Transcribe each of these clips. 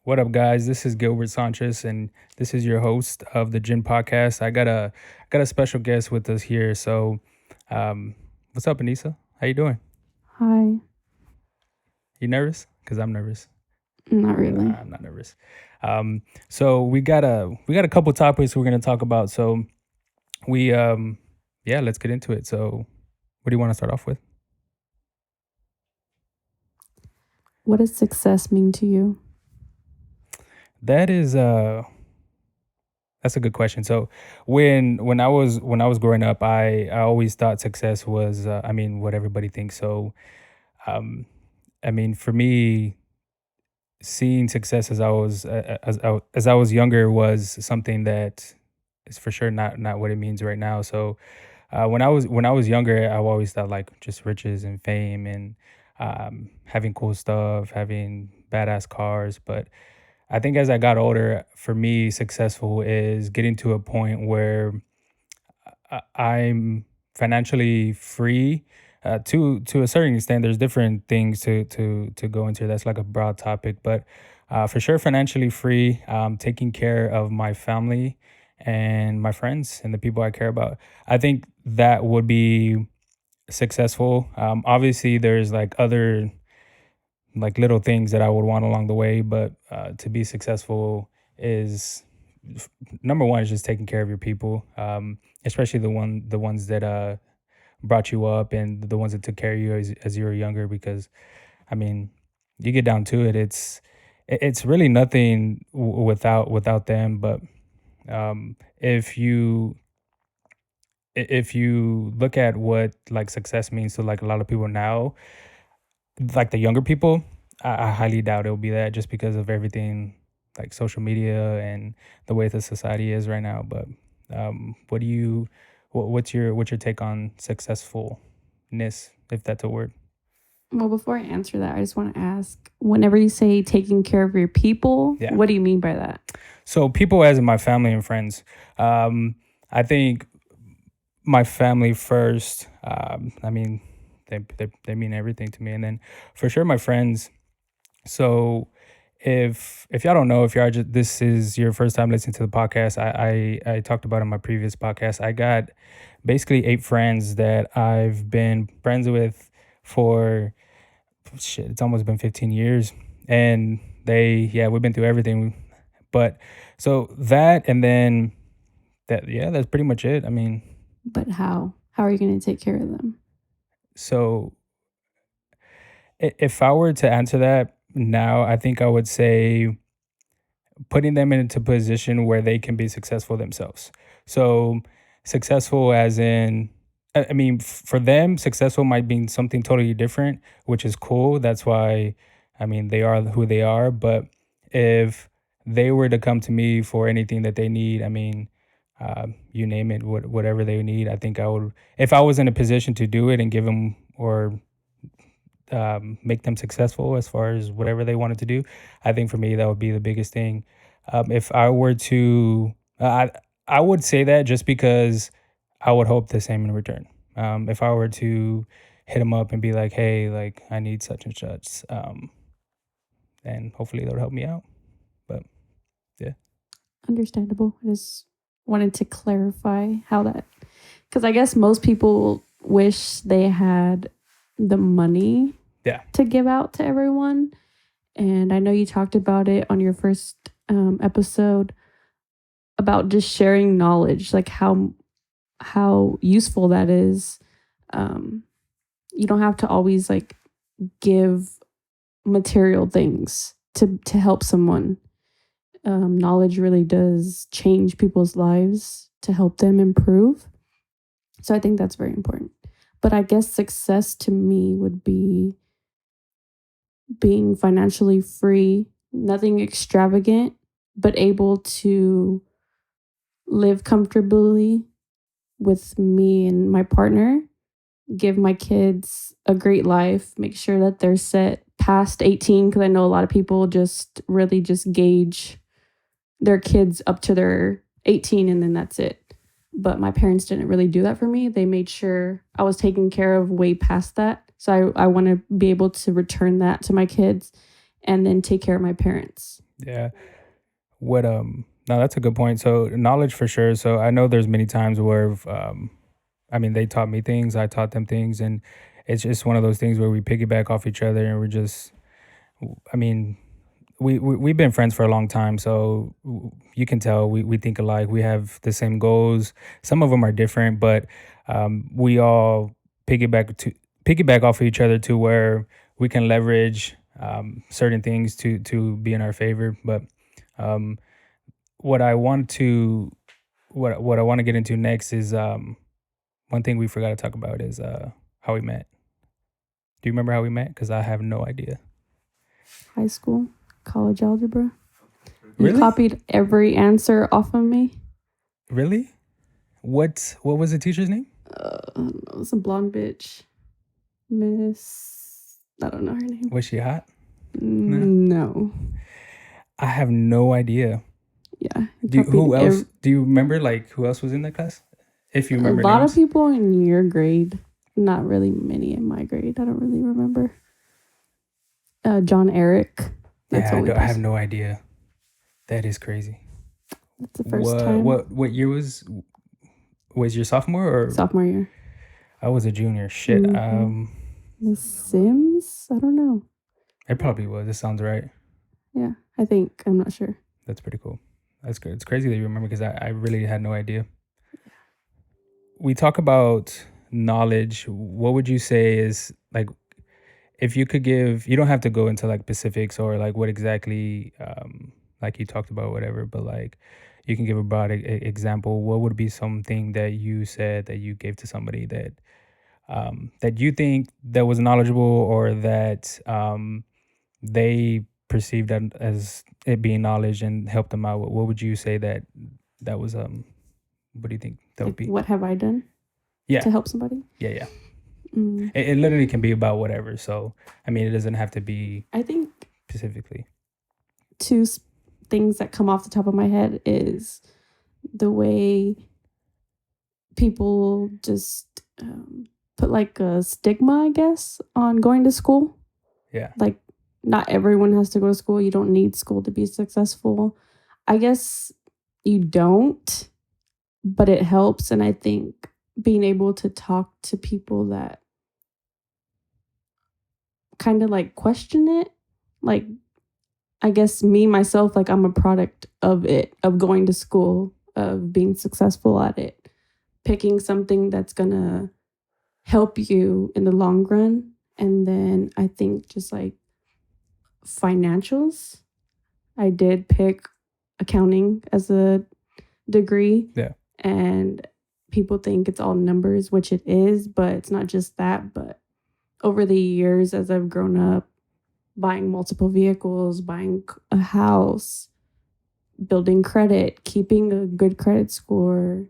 What up, guys? This is Gilbert Sanchez, and this is your host of the Gin Podcast. I got a special guest with us here. Um, what's up, Anissa? How you doing? Hi. You nervous? Cause I'm nervous. Not Nah, really. I'm not nervous. So we got a couple topics we're gonna talk about. We yeah, let's get into it. So, what do you want to start off with? What does success mean to you? That is That's a good question. So when I was growing up, I always thought success was what everybody thinks. Um for me, seeing success as I was younger was something that is for sure not what it means right now. When I was younger, I always thought like just riches and fame and having cool stuff, having badass cars, but I think as I got older, for me, successful is getting to a point where I'm financially free. To a certain extent, there's different things to go into. That's like a broad topic, but for sure, financially free. Taking care of my family and my friends and the people I care about. I think that would be successful. Obviously, there's like other like little things that I would want along the way. But to be successful is number one is just taking care of your people, especially the ones that brought you up and the ones that took care of you as you were younger. Because I mean, you get down to it, it's really nothing without them. But if you look at what like success means to like a lot of people now, like the younger people, I highly doubt it'll be that just because of everything like social media and the way the society is right now. But what do you, what's your take on successfulness, if that's a word? Well, before I answer that, I just want to ask whenever you say taking care of your people, Yeah. what do you mean by that? So people as in my family and friends, I think my family first. They mean everything to me, and then for sure my friends. So if y'all don't know, if y'all just this is your first time listening to the podcast, I talked about in my previous podcast. I got basically 8 friends that I've been friends with for shit. It's almost been 15 years, and we've been through everything. But so that and then that's pretty much it. I mean, But how? How are you going to take care of them? so if I were to answer that now, I think I would say putting them into a position where they can be successful themselves. So successful as in for them, successful might mean something totally different, which is cool. That's why they are who they are. But if they were to come to me for anything that they need, you name it, whatever they need, I think I would, if I was in a position to do it and give them or make them successful as far as whatever they wanted to do. I think for me that would be the biggest thing. If I were to, I would say that just because I would hope the same in return. If I were to hit them up and be like, hey, like I need such and such, then hopefully that would help me out. But yeah, Understandable. I just wanted to clarify how that, because I guess most people wish they had the money yeah, to give out to everyone. And I know you talked about it on your first episode about just sharing knowledge, like how useful that is. Um, you don't have to always like give material things to help someone. Knowledge really does change people's lives to help them improve. So I think that's very important. But I guess success to me would be being financially free, nothing extravagant, but able to live comfortably with me and my partner, give my kids a great life, make sure that they're set past 18, because I know a lot of people just really just gauge their kids up to their 18 and then that's it. But my parents didn't really do that for me. They made sure I was taken care of way past that. So I want to be able to return that to my kids. and then take care of my parents. Yeah. What no, that's a good point. So knowledge for sure. So I know there's many times where I mean they taught me things, I taught them things, and it's just one of those things where we piggyback off each other and we're just I mean we've been friends for a long time, so you can tell we think alike. We have the same goals. Some of them are different, but we all piggyback to piggyback off of each other to where we can leverage certain things to be in our favor. But um, what I want to what I want to get into next is one thing we forgot to talk about is how we met. Do you remember how we met? Because I have no idea. High school, college algebra. You Really? copied every answer off of me. Really? What was the teacher's name? I don't know, some blonde bitch. Miss. I don't know her name. Was she hot? No. I have no idea. Yeah. Who else? Do you remember like who else was in that class? If you A remember lot names. of people in your grade. Not really many in my grade. I don't really remember. John Eric. That's the only I have person. no idea. That is crazy. That's the first time. What year was your sophomore or Sophomore year. I was a junior. Shit. Miss Sims? I don't know. It probably was. This sounds right. Yeah, I think. I'm not sure. That's pretty cool. That's good. It's crazy that you remember because I really had no idea. We talk about knowledge. What would you say is like if you could give, you don't have to go into like specifics or like what exactly like you talked about whatever, but like you can give a broad example. What would be something that you said that you gave to somebody that that you think that was knowledgeable or that they perceived that as it being knowledge and helped them out? What would you say that was what do you think that would be? What have I done to help somebody? Yeah. It literally can be about whatever. So I mean, it doesn't have to be. I think specifically. Two things that come off the top of my head is the way people just put like a stigma, I guess, on going to school. Yeah. Like not everyone has to go to school. You don't need school to be successful. I guess you don't, but it helps. And I think being able to talk to people that kind of like question it, like I guess me, myself, like I'm a product of it, of going to school, of being successful at it, picking something that's going to help you in the long run. And then I think just like financials, I did pick accounting as a degree. Yeah. And people think it's all numbers, which it is, but it's not just that. But over the years, as I've grown up, buying multiple vehicles, buying a house, building credit, keeping a good credit score,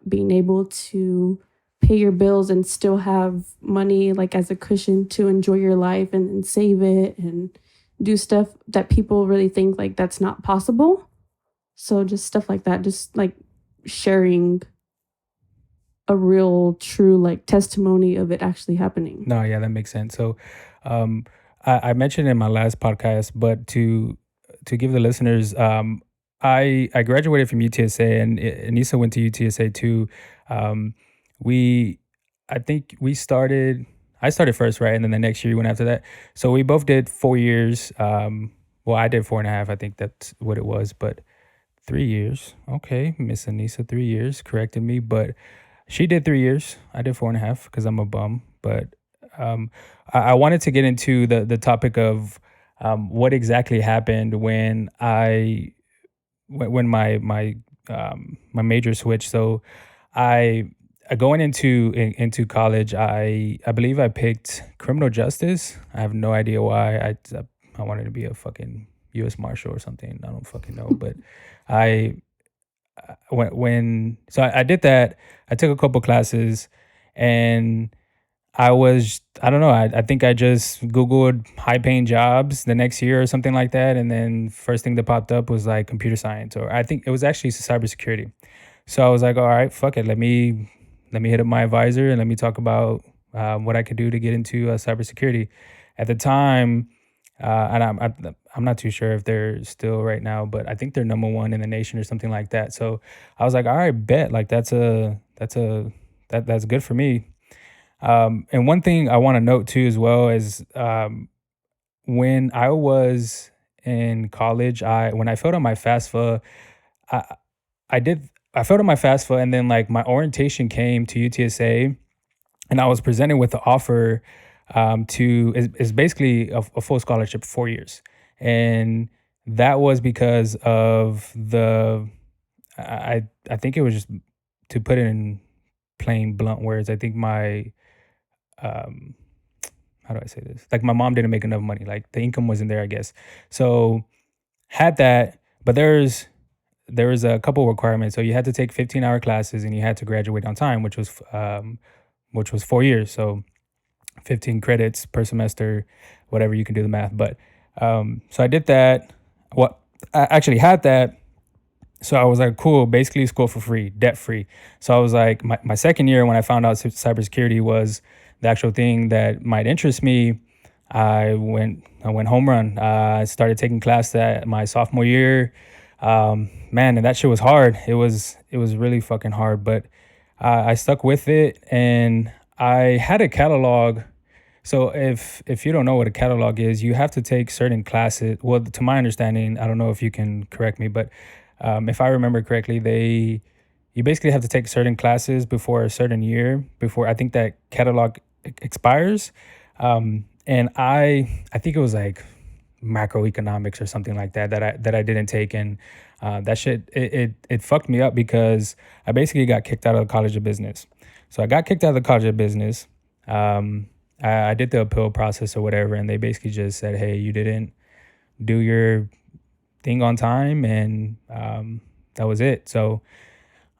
being able to pay your bills and still have money like as a cushion to enjoy your life and save it and do stuff that people really think like that's not possible. So just stuff like that, just like sharing a real true like testimony of it actually happening. No, yeah, that makes sense. So I mentioned in my last podcast, but to give the listeners, I graduated from UTSA and Anissa went to UTSA too. I think I started first, right? And then the next year you went after that. So we both did 4 years. Well, I did 4.5. I think that's what it was, but 3 years. Okay. Miss Anissa, 3 years corrected me, but she did 3 years. I did 4.5 because I'm a bum. But I wanted to get into the topic of what exactly happened when my major switched. So I going into college, I believe I picked criminal justice. I have no idea why. I wanted to be a fucking U.S. Marshal or something. I don't fucking know, but I I did that. I took a couple classes, and I don't know. I think I just Googled high paying jobs the next year or something like that. And then first thing that popped up was like computer science, or I think it was actually cybersecurity. So I was like, all right, fuck it. Let me hit up my advisor and let me talk about what I could do to get into cybersecurity. At the time, And I'm not too sure if they're still right now, but I think they're number one in the nation or something like that. So I was like, all right, bet, like that's good for me. And one thing I want to note too as well is when I was in college, I when I filled out my FAFSA, I I filled out my FAFSA, and then like my orientation came to UTSA, and I was presented with the offer to is basically a full scholarship, 4 years, and that was because of the I think it was just, to put it in plain blunt words, I think my um how do I say this? Like my mom didn't make enough money. Like the income wasn't there, I guess. So had that, but there was a couple requirements. So you had to take 15-hour classes and you had to graduate on time, which was 4 years. So 15 credits per semester, whatever, you can do the math. But so I did that. Well, I actually had that. So I was like, cool, basically school for free, debt free. So I was like, my second year when I found out cybersecurity was the actual thing that might interest me, I went home run. I started taking class that my sophomore year. Man, and that shit was hard. It was really fucking hard, but I stuck with it, and I had a catalog. So if you don't know what a catalog is, you have to take certain classes. Well, to my understanding, I don't know if you can correct me, but if I remember correctly, you basically have to take certain classes before a certain year before I think that catalog expires. And I think it was like macroeconomics or something like that that I didn't take, and that shit it fucked me up because I basically got kicked out of the College of Business. So I got kicked out of the College of Business. I did the appeal process or whatever, and they basically just said, "Hey, you didn't do your thing on time," and that was it. So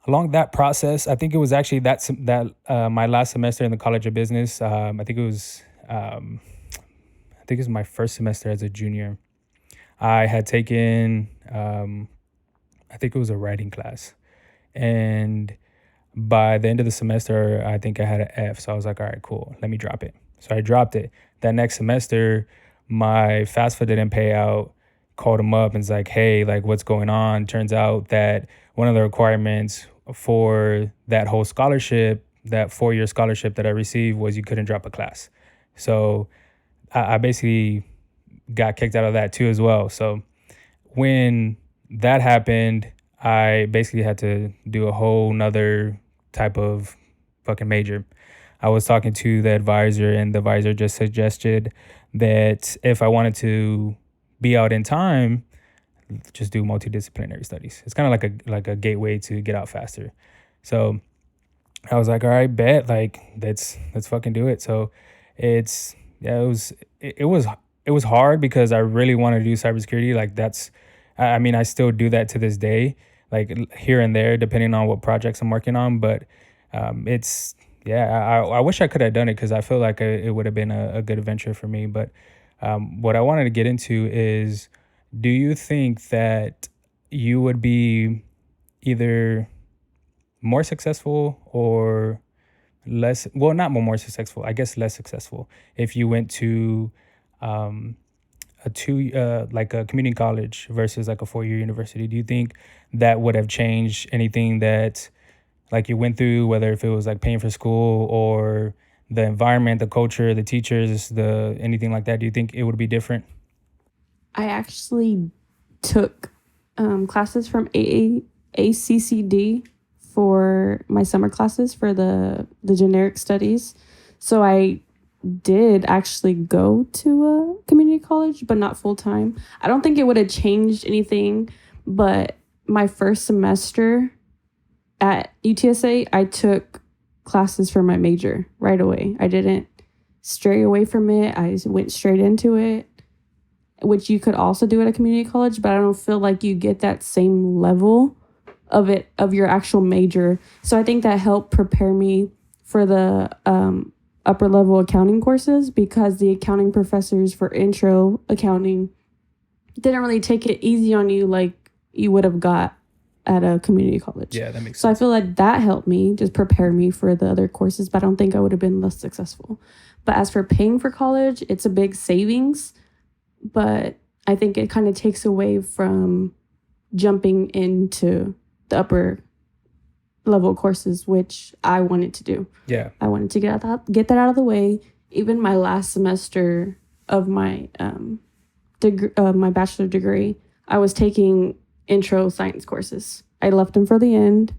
along that process, I think it was actually that my last semester in the College of Business. I think it was my first semester as a junior. I had taken I think it was a writing class, and by the end of the semester, I think I had an F. So I was like, all right, cool, let me drop it. So I dropped it. That next semester, my FAFSA didn't pay out. Called him up and was like, hey, like what's going on? Turns out that one of the requirements for that whole scholarship, that 4 year scholarship that I received, was you couldn't drop a class. So I basically got kicked out of that too as well. So when that happened, I basically had to do a whole nother type of fucking major. I was talking to the advisor, and the advisor just suggested that if I wanted to be out in time, just do multidisciplinary studies. It's kind of like a gateway to get out faster. So I was like, all right, bet, like let's fucking do it. So it's yeah, it was hard because I really wanted to do cybersecurity. Like I mean, I still do that to this day, like here and there, depending on what projects I'm working on. But it's yeah, I wish I could have done it because I feel like it would have been a good adventure for me. But what I wanted to get into is, do you think that you would be either more successful or less, well, not more successful, I guess less successful, if you went to um like a community college versus like a 4 year university? Do you think that would have changed anything that like you went through, whether if it was like paying for school or the environment, the culture, the teachers, the anything like that? Do you think it would be different? I actually took classes from ACCD for my summer classes for the generic studies. So I did actually go to a community college, but not full time. I don't think it would have changed anything, but my first semester at UTSA, I took classes for my major right away. I didn't stray away from it. I went straight into it, which you could also do at a community college, but I don't feel like you get that same level of your actual major. So I think that helped prepare me for the upper level accounting courses, because the accounting professors for intro accounting didn't really take it easy on you like you would have got at a community college. Yeah, that makes So I sense. feel like that helped me just prepare me for the other courses, but I don't think I would have been less successful. But as for paying for college, it's a big savings, but I think it kind of takes away from jumping into the upper level courses, which I wanted to do. Yeah. I wanted to get that out of the way. Even my last semester of my bachelor degree, I was taking intro science courses. I left them for the end,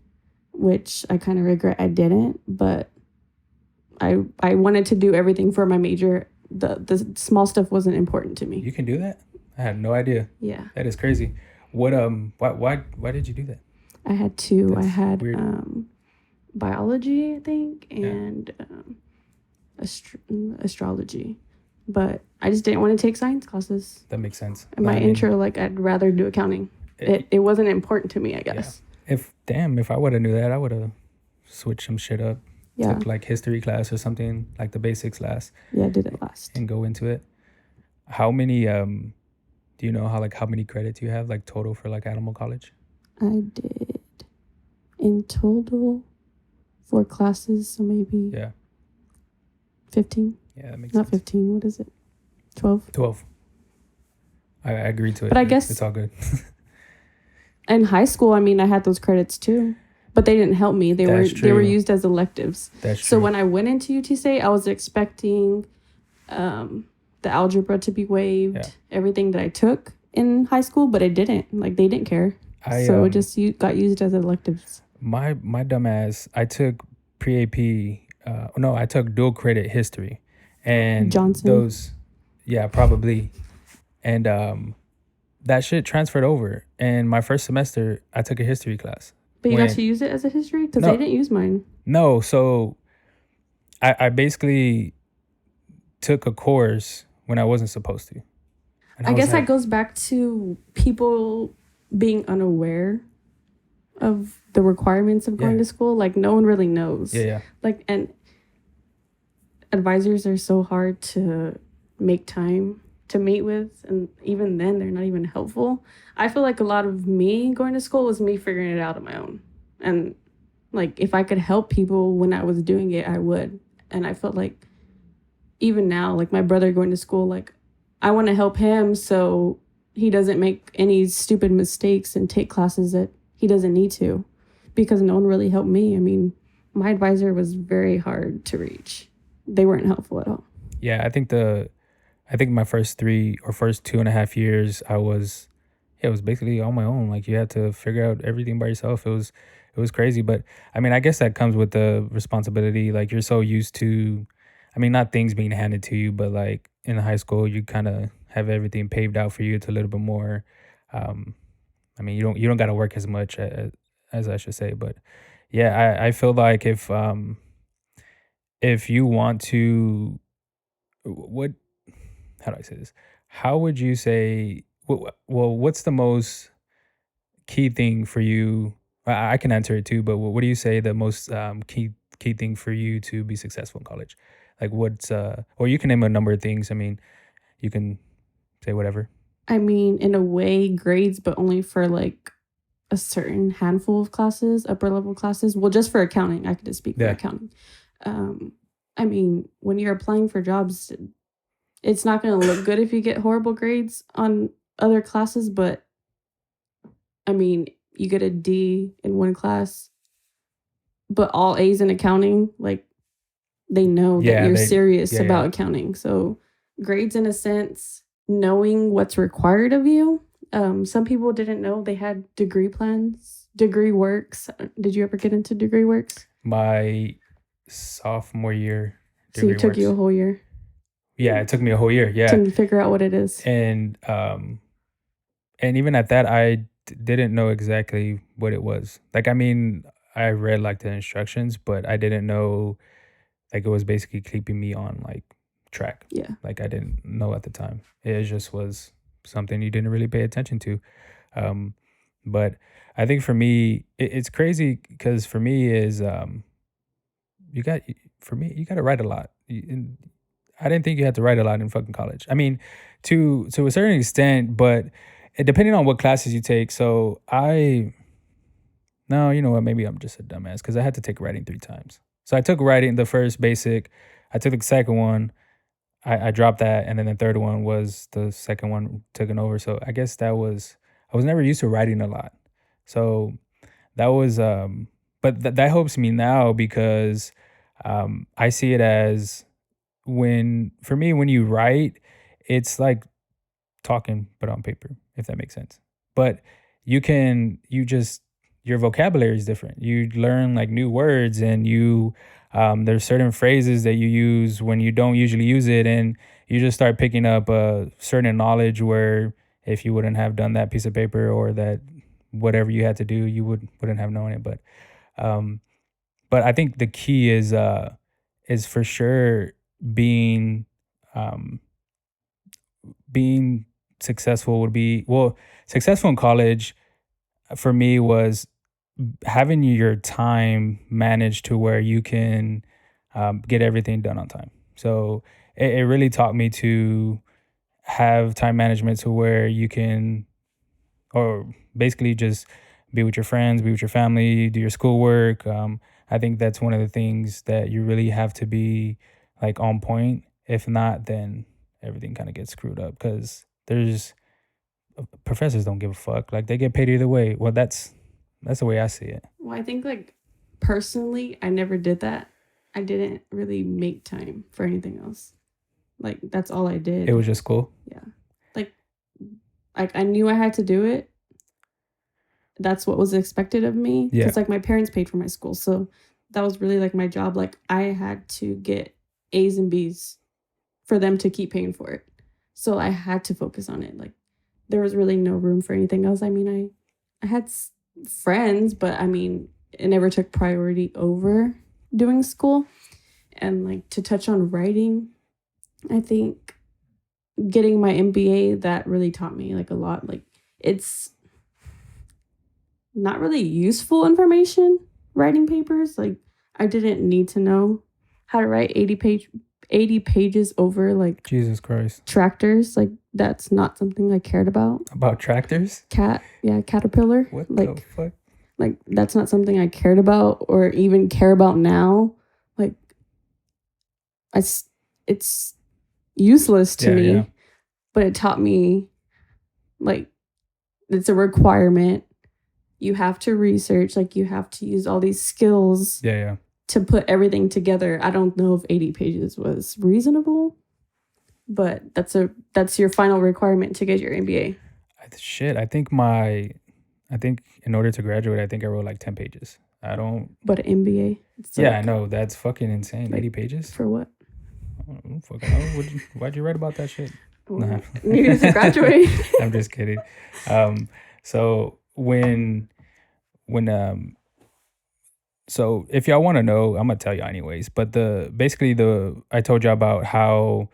which I kind of regret I didn't, but I wanted to do everything for my major. The small stuff wasn't important to me. You can do that? I had no idea. Yeah, That is crazy. What why did you do that? I had two. I That's had weird. biology, I think, Yeah. and astrology, but I just didn't want to take science classes. That makes sense. And No, my I mean, intro, like, I'd rather do accounting. it, It wasn't important to me, I yeah. guess. If I would have knew that, I would have switched some shit up. Yeah, Took like history class or something, like the basics class, yeah, I did it last. and go into it. How many do you know how many credits you have like total for like animal college? I did in total 4 classes, so maybe Yeah. 15. Yeah, that makes Not sense. 15. What is it? 12. 12. I agreed to it. But I It's guess all good. in high school, I mean, I had those credits too, but they didn't help me. That's They were true. used as electives. That's So true. when I went into UT State, I was expecting um, the algebra to be waived, Yeah. everything that I took in high school, but it didn't. Like, they didn't care. I So it just got used as electives. my dumb ass, I took pre-AP, no, I took dual credit history. And Johnson. those, yeah, probably. And that shit transferred over. And my first semester, I took a history class. But you When got to use it as a history? Because No. they didn't use mine. No, so I basically took a course when I wasn't supposed to. And I was guess that like, goes back to people being unaware of the requirements of going Yeah. to school. Like, no one really knows. yeah. Like, and advisors are so hard to make time to meet with, and even then they're not even helpful. I feel like a lot of me going to school was me figuring it out on my own, and like, if I could help people when I was doing it, I would. And I felt like even now, like my brother going to school, like, I want to help him so he doesn't make any stupid mistakes and take classes that he doesn't need to, because no one really helped me. I mean, my advisor was very hard to reach. They weren't helpful at all. Yeah, I think my first 2.5 years, it was basically on my own. Like you had to figure out everything by yourself. It was crazy, but I mean, I guess that comes with the responsibility. Like you're so used to, I mean, not things being handed to you, but like in high school, you kind of have everything paved out for you. It's a little bit more. Um, I mean, you don't got to work as much as I should say, but yeah, I feel like if you want to, what how do I say this? How would you say? Well, what's the most key thing for you? I can answer it too, but what do you say the most key thing for you to be successful in college? Like what's or you can name a number of things. I mean, you can say whatever. I mean, in a way, grades, but only for like a certain handful of classes, upper level classes. Well, just for accounting, I could just speak for Yeah. accounting. I mean, when you're applying for jobs, it's not going to look good if you get horrible grades on other classes, but I mean, you get a D in one class, but all A's in accounting, like, they know that Yeah, you're they serious yeah, about yeah. accounting. So, grades, in a sense, knowing what's required of you. Some people didn't know they had degree plans, degree works. Did you ever get into degree works? My sophomore year So, degree it took works. you a whole year Yeah, it took me a whole year. Yeah. to figure out what it is. And even at that, didn't know exactly what it was. Like, I mean, I read like the instructions, but I didn't know, like, it was basically keeping me on like track. Yeah. Like, I didn't know at the time. It just was something you didn't really pay attention to. But I think for me, it's crazy because for me is you got for me you got to write a lot. I didn't think you had to write a lot in fucking college. I mean, to a certain extent, but depending on what classes you take. So no, you know what? Maybe I'm just a dumbass because I had to take writing 3 times. So I took writing the first basic, I took the second one, I dropped that, and then the third one was the second one taken over. So I guess that was I was never used to writing a lot. So that was but that helps me now because I see it as when for me when you write, it's like talking but on paper, if that makes sense. But you just your vocabulary is different. You learn like new words, and you there's certain phrases that you use when you don't usually use it, and you just start picking up a certain knowledge where if you wouldn't have done that piece of paper or that whatever you had to do, you wouldn't have known it. Um but I think the key is for sure being um being successful would be well successful in college for me was having your time managed to where you can get everything done on time. So it really taught me to have time management to where you can or basically just be with your friends, be with your family, do your schoolwork. I think that's one of the things that you really have to be like on point. If not, then everything kind of gets screwed up because there's professors don't give a fuck. Like they get paid either way. Well, that's the way I see it. Well, I think like personally, I never did that. I didn't really make time for anything else. Like that's all I It did. was just cool. Yeah. Like I knew I had to do it. That's what was expected of me Yeah. because like my parents paid for my school. So that was really like my job. Like I had to get A's and B's for them to keep paying for it. So I had to focus on it. Like there was really no room for anything else. I mean, I had friends, but I mean, it never took priority over doing school. And like to touch on writing, I think getting my MBA that really taught me like a lot. Like it's not really useful information writing papers. Like I didn't need to know how to write 80 pages over like Jesus Christ. tractors. Like that's not something I cared about. About tractors? Caterpillar. What like the fuck? like that's not something I cared about or even care about now. Like it's useless to me, Yeah. but it taught me like it's a requirement. You have to research, like you have to use all these skills Yeah. to put everything together. I don't know if 80 pages was reasonable, but that's your final requirement to get your MBA. Shit, I think in order to graduate, I think I wrote like 10 pages. I don't. But an MBA, it's Yeah, like, I know. That's fucking insane. like, 80 pages? for what? I don't fucking know. Why'd you write about that shit? Well, Nah. needed to graduate. I'm just kidding. So when so if y'all want to know, I'm gonna tell y'all anyways. But the I told y'all about how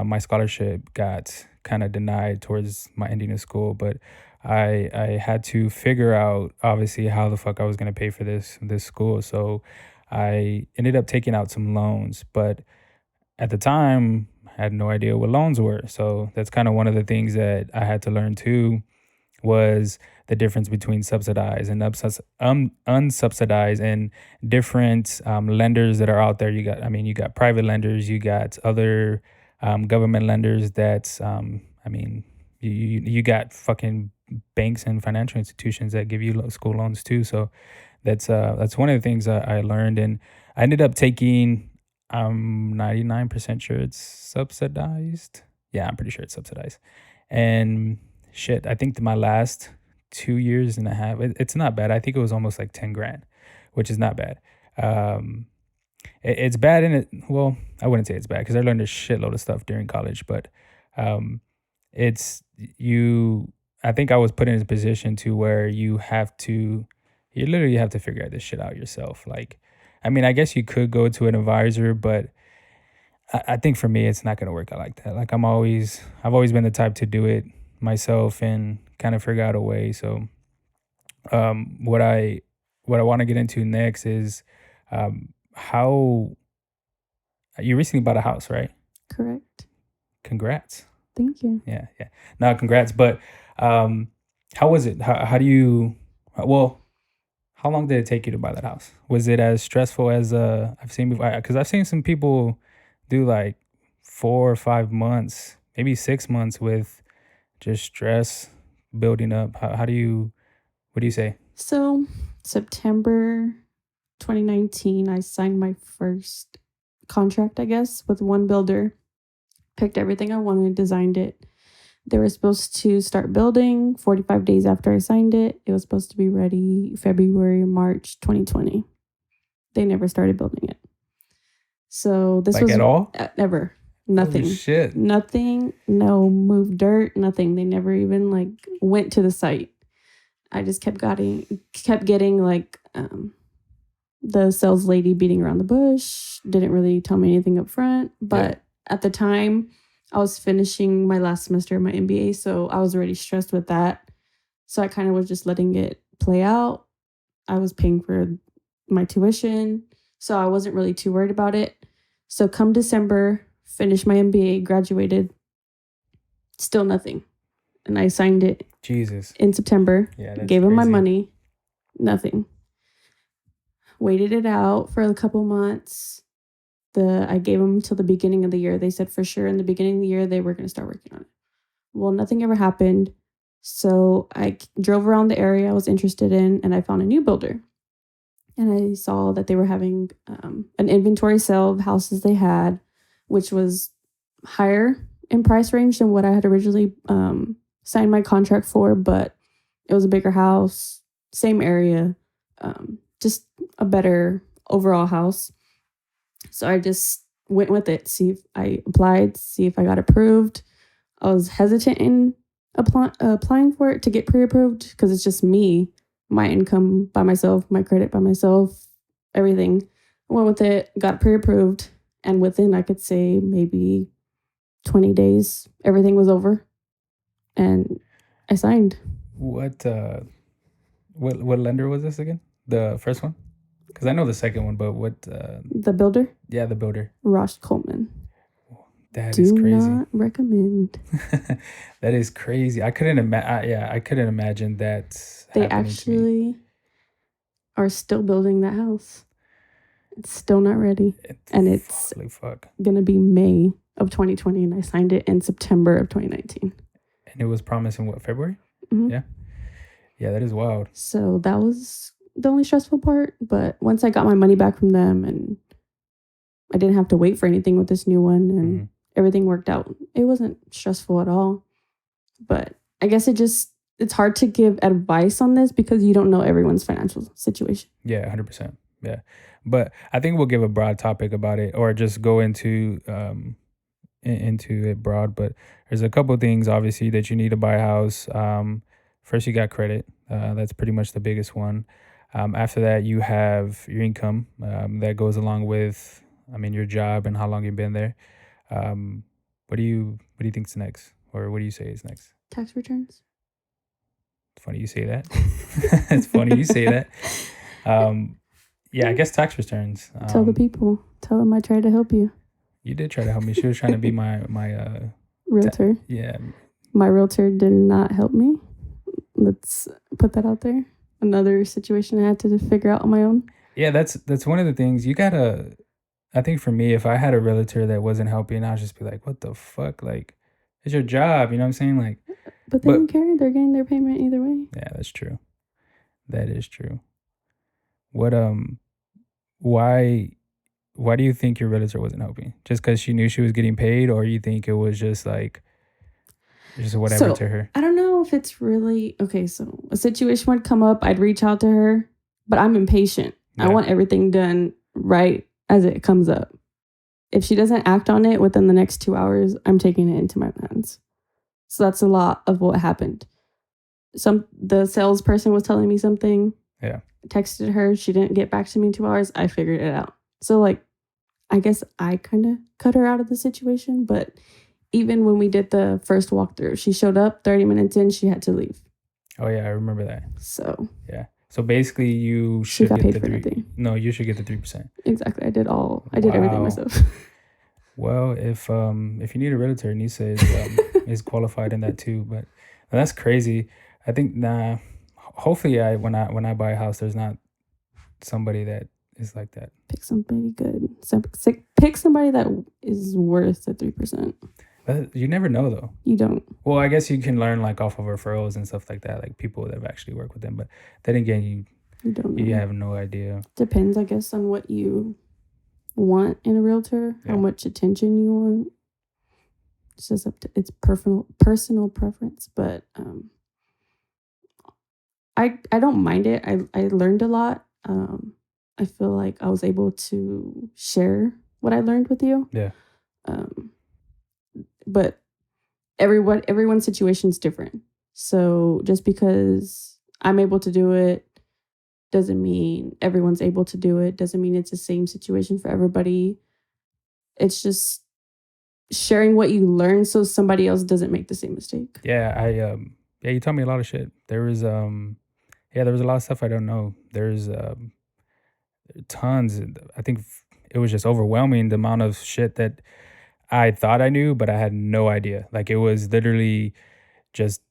my scholarship got kind of denied towards my ending of school, but I had to figure out obviously how the fuck I was gonna pay for this school. So I ended up taking out some loans, but at the time I had no idea what loans were. So that's kind of one of the things that I had to learn too was the difference between subsidized and unsubsidized and different lenders that are out there. You got private lenders, you got other government lenders that, you got fucking banks and financial institutions that give you school loans too. So that's one of the things I learned. And I ended up taking, I'm 99% sure it's subsidized. Yeah, I'm pretty sure it's subsidized. And shit, I think my last 2 years and a half, it's not bad. I think it was almost like 10 grand, which is not bad. It's bad in it. Well, I wouldn't say it's bad because I learned a shitload of stuff during college, but um, it's you. I think I was put in a position to where you literally have to figure out this shit out yourself. Like, I mean, I guess you could go to an advisor, but I think for me, it's not going to work out like that. Like I've always been the type to do it myself and kind of figure out a way. So, what I want to get into next is, how you recently bought a house, right? Correct. Congrats. Thank you. Yeah. No, congrats. But, how was it? How do you, well, how long did it take you to buy that house? Was it as stressful as I've seen before? Because I've seen some people do like 4 or 5 months, maybe 6 months with just stress building up. How do you, what do you say? So, September 2019, I signed my first contract, I guess, with one builder. Picked everything I wanted, designed it. They were supposed to start building 45 days after I signed it. It was supposed to be ready February, March 2020. They never started building it. So this Like was at all? ever Oh nothing. shit. Nothing, no move dirt, nothing. They never even like went to the site. I just kept getting like the sales lady beating around the bush, didn't really tell me anything up front. But at the time, I was finishing my last semester of my MBA, so I was already stressed with that. So I kind of was just letting it play out. I was paying for my tuition, so I wasn't really too worried about it. So come December, finished my MBA, graduated, still nothing. And I signed it Jesus. in September, Yeah, that's gave them my crazy. money, nothing. Waited it out for a couple months. I gave them till the beginning of the year. They said for sure in the beginning of the year they were going to start working on it. Well, nothing ever happened. So I drove around the area I was interested in, and I found a new builder. And I saw that they were having an inventory sale of houses they had, which was higher in price range than what I had originally signed my contract for, but it was a bigger house, same area, just a better overall house. So I just went with it, see if I applied, see if I got approved. I was hesitant in applying for it to get pre-approved because it's just me, my income by myself, my credit by myself, everything. I went with it, got pre-approved, and within, I could say, maybe 20 days, everything was over, and I signed. What lender was this again? The first one? Because I know the second one, but what? The builder, Yeah, the builder. Ross Coleman. That is crazy. Do not recommend. That is crazy. I couldn't imagine. Yeah, I couldn't imagine that They happening to me. actually are still building that house. It's still not ready. And it's Holy fuck. going to be May of 2020, and I signed it in September of 2019. And it was promised in what, February? Mhm. Yeah. Yeah, that is wild. So that was the only stressful part. But once I got my money back from them and I didn't have to wait for anything with this new one and everything worked out, it wasn't stressful at all. But I guess it's hard to give advice on this because you don't know everyone's financial situation. Yeah, 100%. Yeah. But I think we'll give a broad topic about it or just go into it broad. But there's a couple of things, obviously, that you need to buy a house. First, you got credit. That's pretty much the biggest one. After that, you have your income that goes along with, your job and how long you've been there. What do you think's next, or what do you say is next? Tax returns. It's funny you say that. It's funny you say that. Yeah, I guess tax returns. Tell the people. Tell them I tried to help you. You did try to help me. She was trying to be my realtor. Yeah. My realtor did not help me. Let's put that out there. Another situation I had to figure out on my own. Yeah, that's one of the things you gotta. I think for me, if I had a realtor that wasn't helping, I'd just be like, "What the fuck? Like, it's your job." You know what I'm saying? Like, but they don't care. They're getting their payment either way. Yeah, that's true. That is true. What why do you think your realtor wasn't helping? Just because she knew she was getting paid, or you think it was just like just whatever to her? I don't know if it's really okay. So a situation would come up, I'd reach out to her, but I'm impatient. Yeah. I want everything done right as it comes up. If she doesn't act on it within the next 2 hours, I'm taking it into my hands. So that's a lot of what happened. The salesperson was telling me something. Yeah. I texted her. She didn't get back to me in 2 hours. I figured it out. So like, I guess I kind of cut her out of the situation. But even when we did the first walkthrough, she showed up 30 minutes in. She had to leave. Oh yeah, I remember that. So yeah. So basically, you should get the 3%. No, you should get the 3%. Exactly. I did everything myself. Well, if you need a realtor, Nisa is qualified in that too. But that's crazy. I think hopefully when I buy a house, there's not somebody that It's like that. Pick somebody good. Pick somebody that is worth the 3%. You never know though. You don't. Well, I guess you can learn like off of referrals and stuff like that, like people that have actually worked with them. But then again, You don't you know. have no idea. Depends, I guess, on what you want in a realtor, how Yeah. much attention you want. It's just up to it's personal preference, but I don't mind it. I learned a lot. I feel like I was able to share what I learned with you. Yeah. Um, but everyone's situation is different. So just because I'm able to do it doesn't mean everyone's able to do it. Doesn't mean it's the same situation for everybody. It's just sharing what you learn so somebody else doesn't make the same mistake. Yeah. Yeah, you taught me a lot of shit. There was yeah, there was a lot of stuff I don't know. There's tons. I think it was just overwhelming the amount of shit that I thought I knew, but I had no idea. Like it was literally just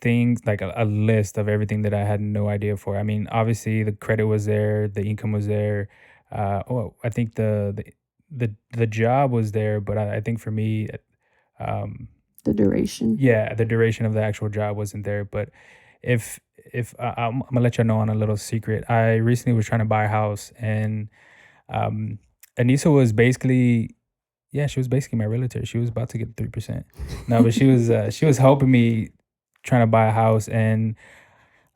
things like a list of everything that I had no idea for. I mean, obviously the credit was there, the income was there. I think the job was there, but I think for me, um, The duration. yeah, the duration of the actual job wasn't there. But if I'm gonna let you know on a little secret, I recently was trying to buy a house, and um, Anissa was basically, yeah, she was basically my realtor. She was about to get 3%. No, but she was helping me trying to buy a house, and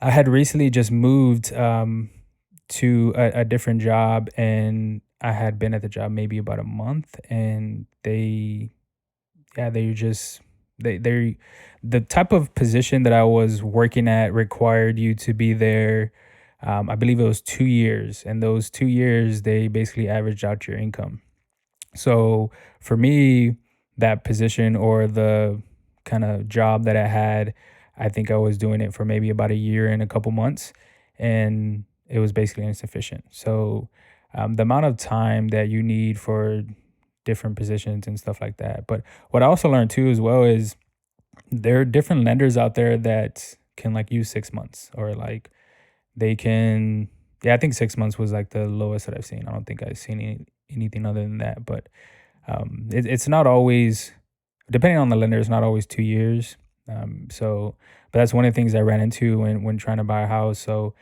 I had recently just moved to a different job, and I had been at the job maybe about a month, and yeah, they just they the type of position that I was working at required you to be there. I believe it was 2 years, and those 2 years they basically averaged out your income. So for me, that position or the kind of job that I had, I think I was doing it for maybe about a year and a couple months, and it was basically insufficient. So the amount of time that you need for different positions and stuff like that. But what I also learned too as well is there are different lenders out there that can like use 6 months or like they can. Yeah, I think 6 months was like the lowest that I've seen. I don't think I've seen anything other than that. But it's not always, depending on the lender, it's not always 2 years. But that's one of the things I ran into when trying to buy a house. So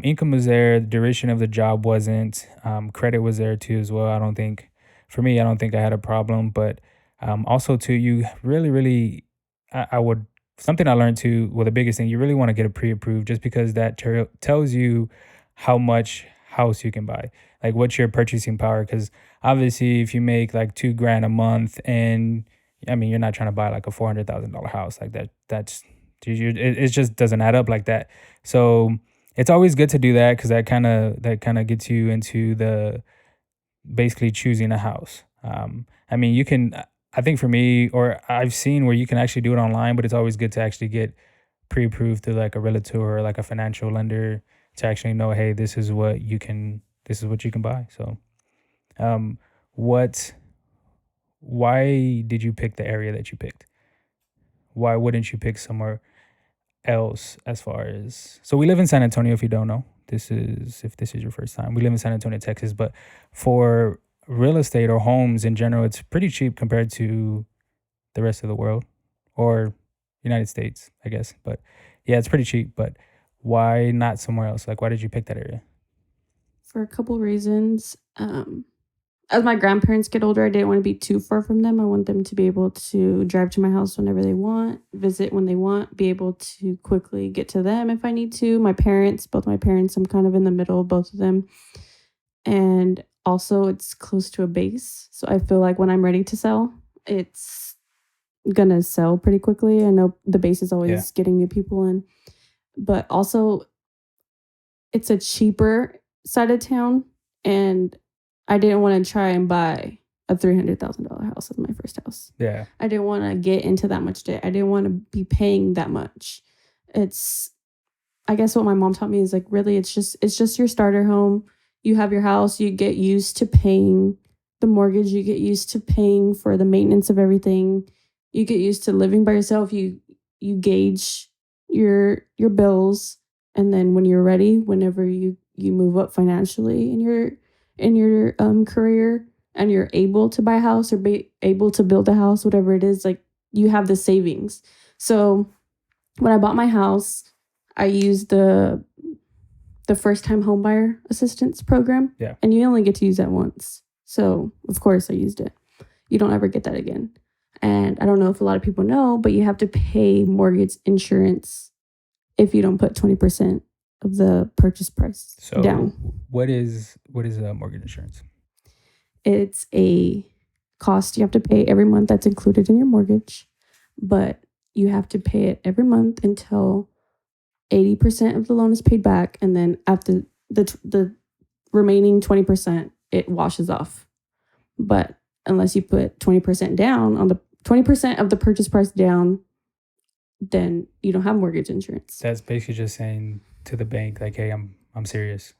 income was there, the duration of the job wasn't. Credit was there too as well. I don't think, for me, I don't think I had a problem. But also too, you really, really, I would, something I learned too, well, the biggest thing, you really want to get it pre-approved just because that tells you how much house you can buy, like what's your purchasing power. Because obviously, if you make like 2 grand a month, and I mean, you're not trying to buy like a $400,000 house like that. It just doesn't add up like that. So it's always good to do that because that kind of gets you into the basically choosing a house. I mean, you can. I think for me, or I've seen where you can actually do it online, but it's always good to actually get pre-approved through like a realtor or like a financial lender to actually know, hey, this is what you can buy. So, um, what why did you pick the area that you picked? Why wouldn't you pick somewhere else as far as, so we live in San Antonio, if you don't know. If this is your first time. We live in San Antonio, Texas, but for real estate or homes in general, it's pretty cheap compared to the rest of the world or United States, I guess. But yeah, it's pretty cheap, but why not somewhere else? Like why did you pick that area? For a couple reasons. As my grandparents get older, I didn't want to be too far from them. I want them to be able to drive to my house whenever they want, visit when they want, be able to quickly get to them if I need to. Both my parents, I'm kind of in the middle of both of them. And also, it's close to a base. So I feel like when I'm ready to sell, it's gonna sell pretty quickly. I know the base is Yeah. always getting new people in, but also it's a cheaper side of town, and I didn't want to try and buy a $300,000 house as my first house. Yeah. I didn't want to get into that much debt. I didn't want to be paying that much. It's, I guess what my mom taught me is like, really, it's just your starter home. You have your house, you get used to paying the mortgage, you get used to paying for the maintenance of everything. You get used to living by yourself. You gauge your bills, and then when you're ready, whenever you move up financially and in your career and you're able to buy a house or be able to build a house, whatever it is, like you have the savings. So when I bought my house, I used the first time homebuyer assistance program. Yeah. And you only get to use that once. So of course I used it. You don't ever get that again. And I don't know if a lot of people know, but you have to pay mortgage insurance if you don't put 20% of the purchase price So down. what is mortgage insurance? It's a cost you have to pay every month that's included in your mortgage, but you have to pay it every month until 80% of the loan is paid back, and then after the remaining 20%, it washes off. But unless you put 20% down on the 20% of the purchase price down, then you don't have mortgage insurance. That's basically just saying to the bank, like, hey, I'm serious.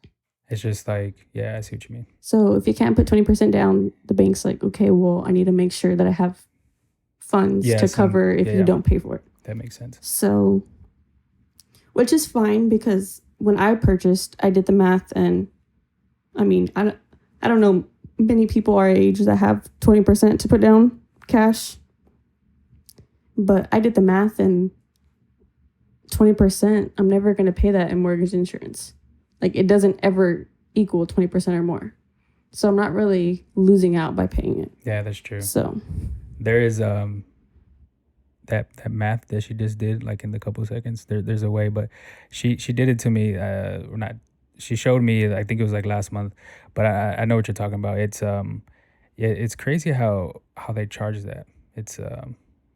It's just like, yeah, I see what you mean. So if you can't put 20% down, the bank's like, okay, well, I need to make sure that I have funds to cover if you don't pay for it. That makes sense. So, which is fine because when I purchased, I did the math, and I mean, I don't know many people our age that have 20% to put down cash, but I did the math, and 20%, I'm never going to pay that in mortgage insurance. Like, it doesn't ever equal 20% or more. So I'm not really losing out by paying it. Yeah, that's true. So there is that math that she just did, like in the couple seconds. There's a way, but she did it to me. Or not. She showed me. I think it was like last month, but I know what you're talking about. It's yeah, it's crazy how they charge that. It's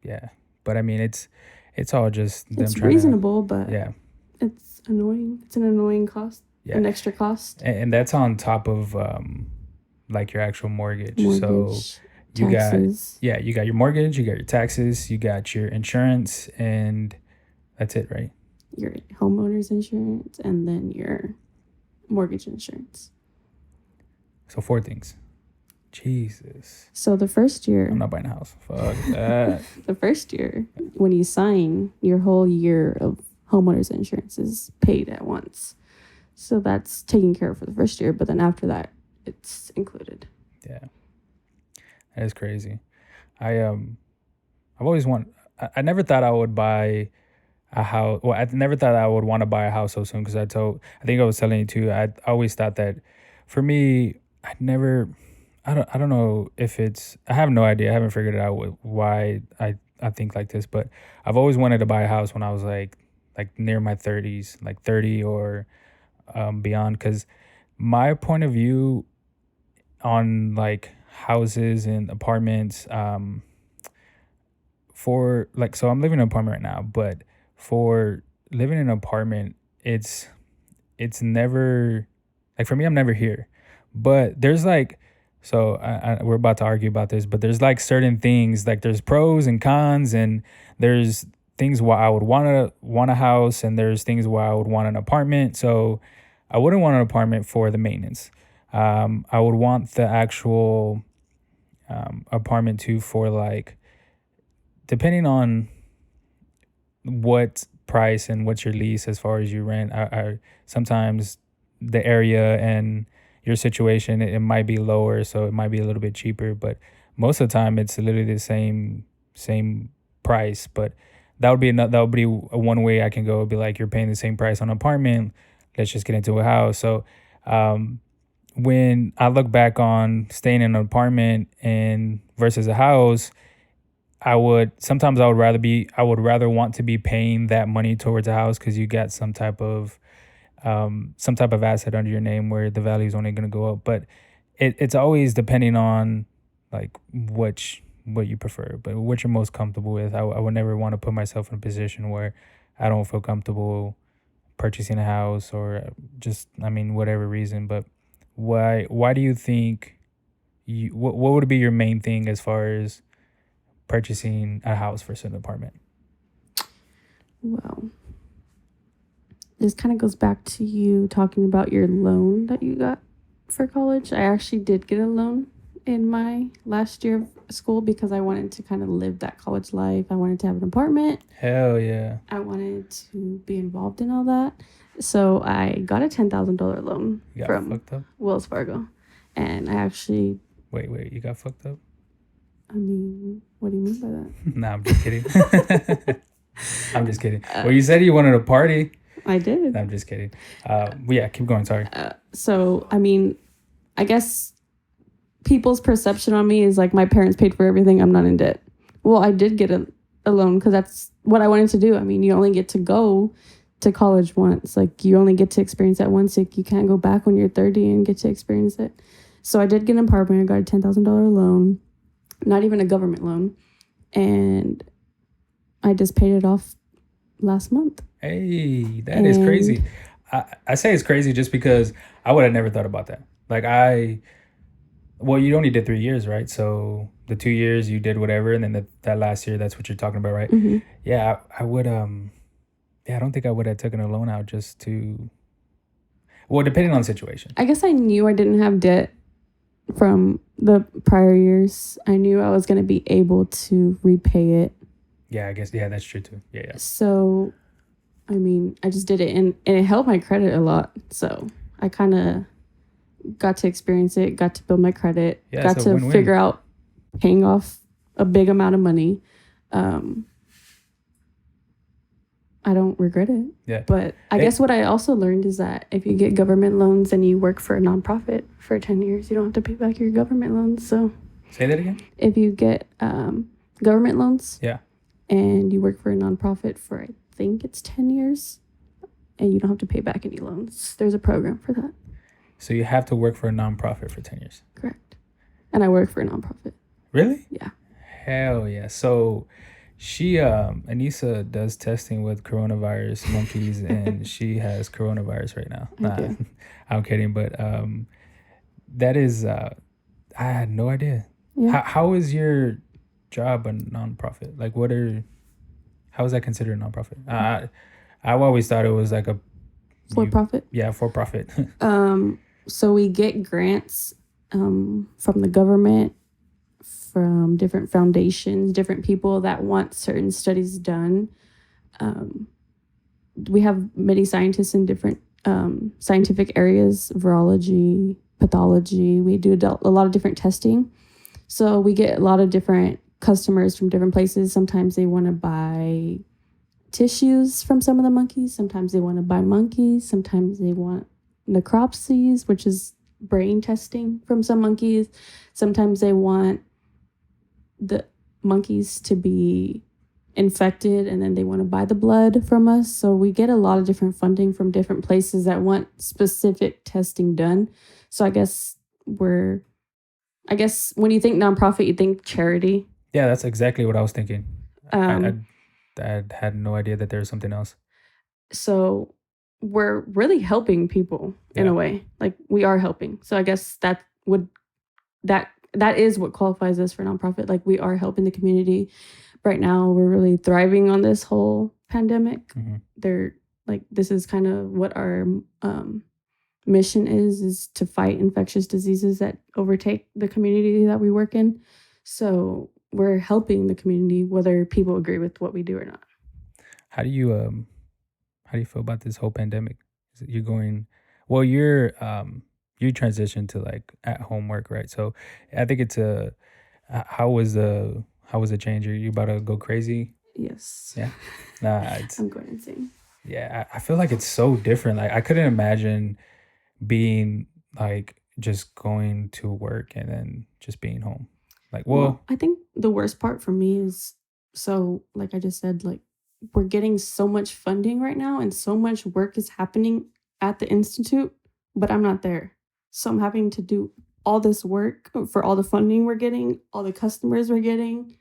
yeah, but I mean it's all just them it's trying reasonable, but yeah, it's annoying. It's an annoying cost, an extra cost. And that's on top of like your actual mortgage. So you taxes. you got your mortgage, you got your taxes, you got your insurance, and that's it, right? Your homeowner's insurance, and then your mortgage insurance. So 4 things. Jesus. So the first year, I'm not buying a house. Fuck that. the first year, when you sign, your whole year of homeowner's insurance is paid at once. So that's taken care of for the first year, but then after that, it's included. Yeah. That is crazy. I've always I never thought I would buy a house. Well, I never thought I would want to buy a house so soon because I think I was telling you too. I always thought that for me, I don't know if I have no idea. I haven't figured it out why I think like this, but I've always wanted to buy a house when I was like near my 30s, like 30 or beyond, because my point of view on like houses and apartments, for like, so I'm living in an apartment right now, but for living in an apartment, it's never like, for me, I'm never here, but there's like, so we're about to argue about this, but there's like certain things, like there's pros and cons, and there's things why I would want a house, and there's things why I would want an apartment. So I wouldn't want an apartment for the maintenance. I would want the actual apartment too, for like, depending on what price and what's your lease as far as you rent. I sometimes the area and your situation, it might be lower, so it might be a little bit cheaper, but most of the time it's literally the same price. But that would be one way I can go. It'd be like, you're paying the same price on an apartment, let's just get into a house. So when I look back on staying in an apartment and versus a house, I would rather want to be paying that money towards a house, because you got some type of asset under your name where the value is only going to go up. But it's always depending on like what you prefer, but what you're most comfortable with. I would never want to put myself in a position where I don't feel comfortable purchasing a house, or just, I mean, whatever reason. But why do you think what would be your main thing as far as purchasing a house versus an apartment? Well, this kind of goes back to you talking about your loan that you got for college. I actually did get a loan in my last year of school because I wanted to kind of live that college life. I wanted to have an apartment. Hell yeah. I wanted to be involved in all that. So I got a $10,000 loan from Wells Fargo. And I actually, Wait, you got fucked up? I mean, what do you mean by that? Nah, I'm just kidding. I'm just kidding. Well, you said you wanted a party. I did. I'm just kidding. Yeah, keep going. Sorry. So, I mean, I guess people's perception on me is like my parents paid for everything. I'm not in debt. Well, I did get a loan because that's what I wanted to do. I mean, you only get to go to college once. Like, you only get to experience that once. Like, you can't go back when you're 30 and get to experience it. So I did get an apartment. I got a $10,000 loan, not even a government loan. And I just paid it off last month. Hey, that is crazy. I say it's crazy just because I would have never thought about that. Like well, you only did 3 years, right? So the 2 years you did whatever, and then that last year, that's what you're talking about, right? Mm-hmm. Yeah, I would. Yeah, I don't think I would have taken a loan out just to. Well, depending on the situation. I guess I knew I didn't have debt from the prior years. I knew I was going to be able to repay it. Yeah, I guess. Yeah, that's true too. Yeah. So, I mean, I just did it, and it helped my credit a lot. So I kind of got to experience it, got to build my credit, Yeah, got it's a to win-win. figure out paying off a big amount of money. I don't regret it. Yeah. But I guess what I also learned is that if you get government loans and you work for a nonprofit for 10 years, you don't have to pay back your government loans. So Say that again. if you get government loans, Yeah. and you work for a nonprofit for, I think it's 10 years, and you don't have to pay back any loans. There's a program for that. So you have to work for a nonprofit for 10 years. Correct. And I work for a nonprofit. Really? Yeah. Hell yeah. So Anissa does testing with coronavirus monkeys, and she has coronavirus right now. I do. I'm kidding, but that is I had no idea. Yeah. How is your job a nonprofit? Like, how is that considered a nonprofit? I've always thought it was like a For profit. Yeah, for profit. So we get grants from the government, from different foundations, different people that want certain studies done. We have many scientists in different scientific areas, virology, pathology. We do a lot of different testing. So we get a lot of different customers from different places. Sometimes they want to buy tissues from some of the monkeys. Sometimes they want to buy monkeys. Sometimes they want necropsies, which is brain testing from some monkeys. Sometimes they want the monkeys to be infected, and then they want to buy the blood from us. So we get a lot of different funding from different places that want specific testing done. So I guess when you think nonprofit, you think charity. Yeah, that's exactly what I was thinking. I had no idea that there was something else. So we're really helping people in a way. Like, we are helping. So I guess that is what qualifies us for nonprofit. Like, we are helping the community. Right now, we're really thriving on this whole pandemic. Mm-hmm. This is kind of what our mission is to fight infectious diseases that overtake the community that we work in. So we're helping the community, whether people agree with what we do or not. How do you feel about this whole pandemic? You're going, well, you transitioned to like at home work, right? So I think it's how was the change? Are you about to go crazy? Yes. Yeah. Nah, I'm going insane. Yeah, I feel like it's so different. Like, I couldn't imagine being like just going to work and then just being home. Like, well, I think the worst part for me is, so like I just said, like, we're getting so much funding right now and so much work is happening at the institute, but I'm not there. So I'm having to do all this work for all the funding we're getting, all the customers we're getting,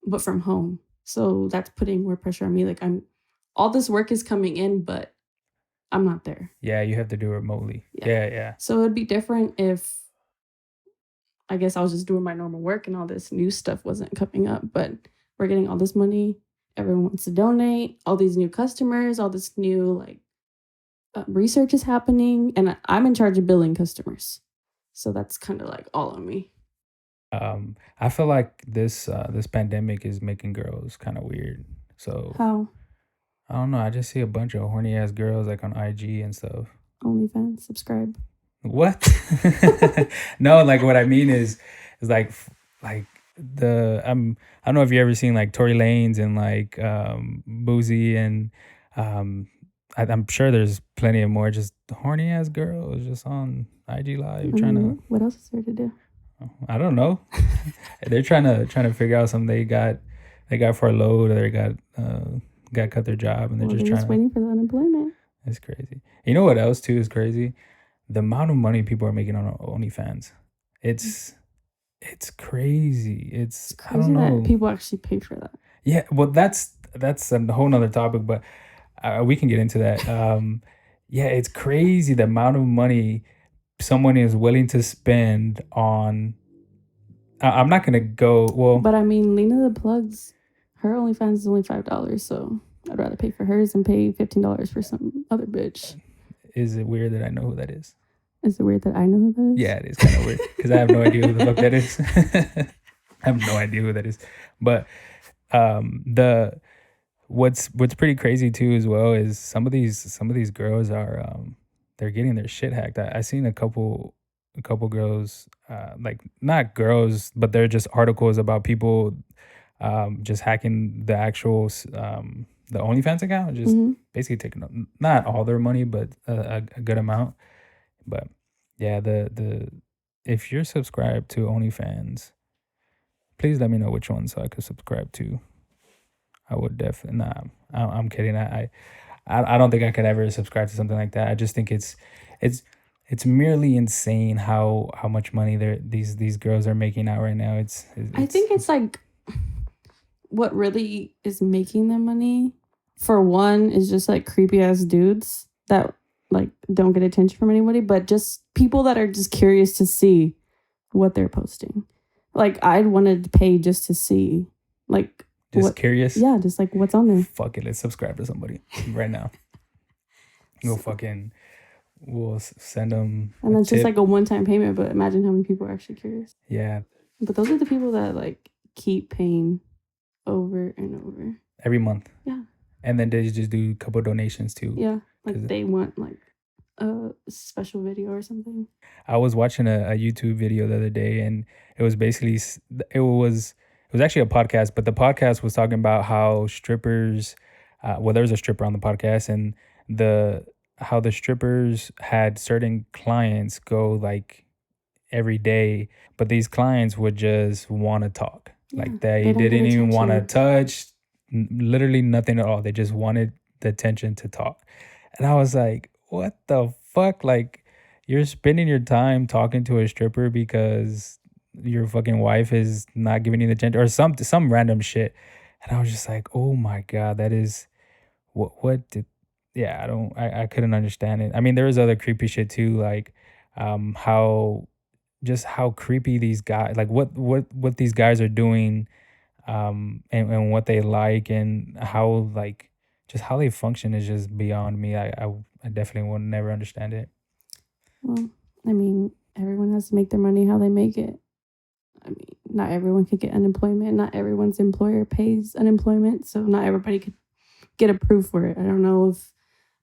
but from home. So that's putting more pressure on me. Like, all this work is coming in, but I'm not there. Yeah, you have to do it remotely. Yeah. So it would be different if, I guess, I was just doing my normal work and all this new stuff wasn't coming up, but we're getting all this money. Everyone wants to donate, all these new customers, all this new research is happening, and I'm in charge of billing customers. So that's kind of like all on me. I feel like this pandemic is making girls kind of weird. So How? I don't know. I just see a bunch of horny ass girls like on IG and stuff. OnlyFans, subscribe. What? No, like what I mean is like the I don't know if you ever seen like Tory Lanez and like Boozy and um I'm sure there's plenty of more just horny ass girls just on IG live I trying mean, to what else is there to do? I don't know. They're trying to figure out something they got for a load or they got cut their job and they're Well, just they're trying just to waiting for the unemployment. it's crazy. You know what else too is crazy? The amount of money people are making on OnlyFans. It's it's crazy. It's I don't crazy that know. people actually pay for that. Yeah, well that's a whole nother topic, but we can get into that. Yeah, it's crazy the amount of money someone is willing to spend on. I'm not gonna go. Well, But I mean, Lena the Plugs, her OnlyFans is only $5, so I'd rather pay for hers than pay $15 for some other bitch. is it weird that I know who that is? Is it weird that I know who that is? Yeah, it is kind of weird because I have no idea who the fuck that is. I have no idea who that is, but the what's pretty crazy too as well is some of these girls are they're getting their shit hacked. I seen a couple girls like not girls but they're just articles about people just hacking the actual the OnlyFans account and just Mm-hmm. basically taking not all their money but a good amount. But yeah, the if you're subscribed to OnlyFans, please let me know which one so I could subscribe to. I would definitely nah. I'm kidding. I don't think I could ever subscribe to something like that. I just think it's it's merely insane how much money these girls are making out right now. I think it's like what really is making them money, for one, is just like creepy ass dudes that like don't get attention from anybody, but just people that are just curious to see what they're posting. Like I'd want to pay just to see like just what, curious. yeah, just like what's on there. Fuck it, let's subscribe to somebody right now. We'll fucking we'll send them And a that's just tip. like a one-time payment, but imagine how many people are actually curious. Yeah, But those are the people that like keep paying over and over. every month. Yeah. And then they just do a couple donations too. Yeah. Like 'Cause they want like a special video or something. I was watching a YouTube video the other day, and it was basically it was actually a podcast, but the podcast was talking about how strippers, well, there was a stripper on the podcast, and the how the strippers had certain clients go like every day, but these clients would just want to talk, Yeah. like they don't get didn't even want to attention. touch, literally nothing at all. They just wanted the attention to talk, and I was like, what the fuck, like you're spending your time talking to a stripper because your fucking wife is not giving you the attention or some random shit. And I was just like, oh my god, that is what did yeah, I couldn't understand it. I mean, there was other creepy shit too, like how just how creepy these guys like what these guys are doing and what they like and how like just how they function is just beyond me. I definitely will never understand it. Well, I mean, everyone has to make their money how they make it. I mean, not everyone could get unemployment. Not everyone's employer pays unemployment. So not everybody could get approved for it. I don't know if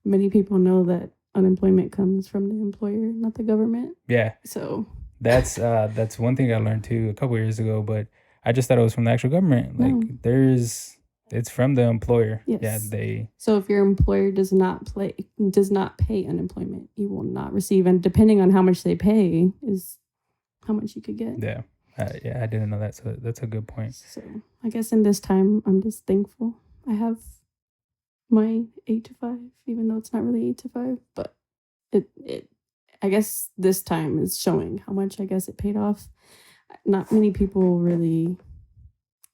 many people know that unemployment comes from the employer, not the government. Yeah, So that's one thing I learned too a couple years ago, but I just thought it was from the actual government. Like no. it's from the employer. Yes. Yeah, they So if your employer does not pay unemployment, you will not receive. And depending on how much they pay is how much you could get. yeah. Yeah, I didn't know that, so that's a good point. So I guess in this time, I'm just thankful I have my 8 to 5, even though it's not really 8 to 5. But it I guess this time is showing how much I guess it paid off. Not many people really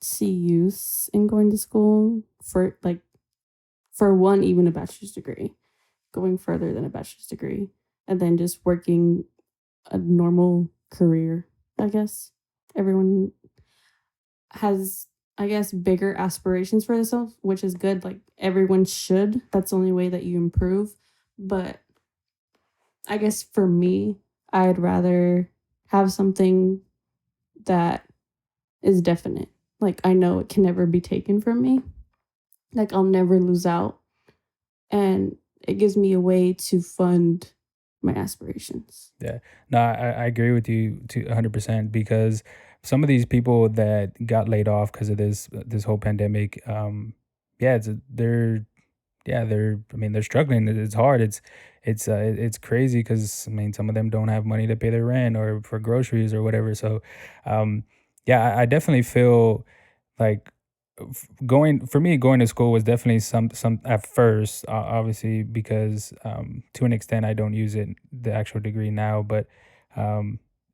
see use in going to school for like for one, even a bachelor's degree, going further than a bachelor's degree, and then just working a normal career. I guess everyone has, I guess, bigger aspirations for themselves, which is good. Like everyone should. That's the only way that you improve. But I guess for me, I'd rather have something that is definite. Like I know it can never be taken from me. Like I'll never lose out. And it gives me a way to fund my aspirations. Yeah. No, I agree with you to 100% because some of these people that got laid off because of this whole pandemic, yeah, they're they're I mean they're struggling. It's hard. It's crazy because I mean some of them don't have money to pay their rent or for groceries or whatever. So, um, yeah, I definitely feel like going for me going to school was definitely some at first obviously because to an extent I don't use it the actual degree now, but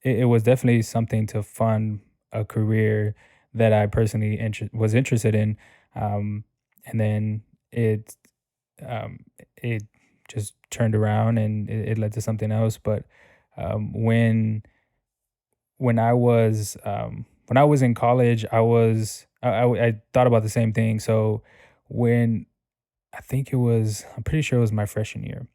it was definitely something to fund a career that I personally was interested in, and then it um, it just turned around and it led to something else. But um, when when I was in college, I thought about the same thing. So when I think it was, I'm pretty sure it was my freshman year.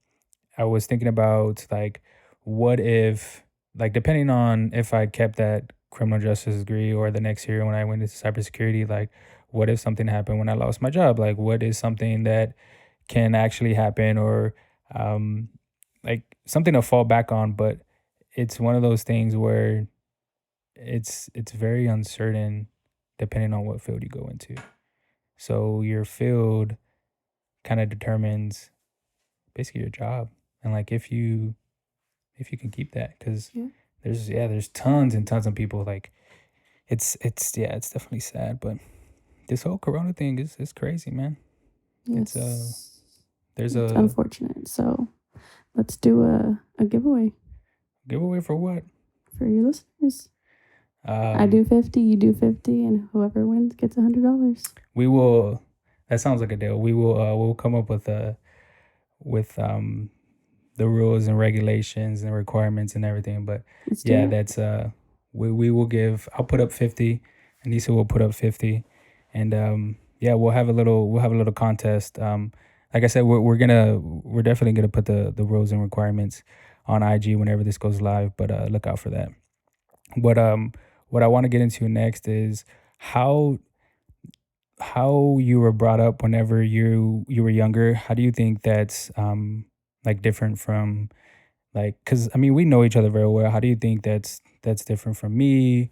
I was thinking about like, what if, like, depending on if I kept that criminal justice degree or the next year when I went into cybersecurity, like, what if something happened when I lost my job? Like, what is something that can actually happen or um, like something to fall back on? But it's one of those things where it's very uncertain depending on what field you go into. So your field kind of determines basically your job and like if you can keep that because Yeah. there's tons and tons of people like it's yeah it's definitely sad but this whole corona thing is crazy, man. It's Yes. there's It's a unfortunate. So let's do a giveaway giveaway for what? for your listeners. I um do 50, you do 50, and whoever wins gets $100. we will that sounds like a deal. We'll come up with a with the rules and regulations and requirements and everything. But Let's do yeah, it. that's we will give. I'll put up 50. Anissa will put up 50, and yeah, we'll have a little contest. Like I said, we're definitely gonna put the rules and requirements on IG whenever this goes live. But look out for that. But what I want to get into next is how how you were brought up whenever you were younger. How do you think that's like different from like, cause I mean, we know each other very well. How do you think that's different from me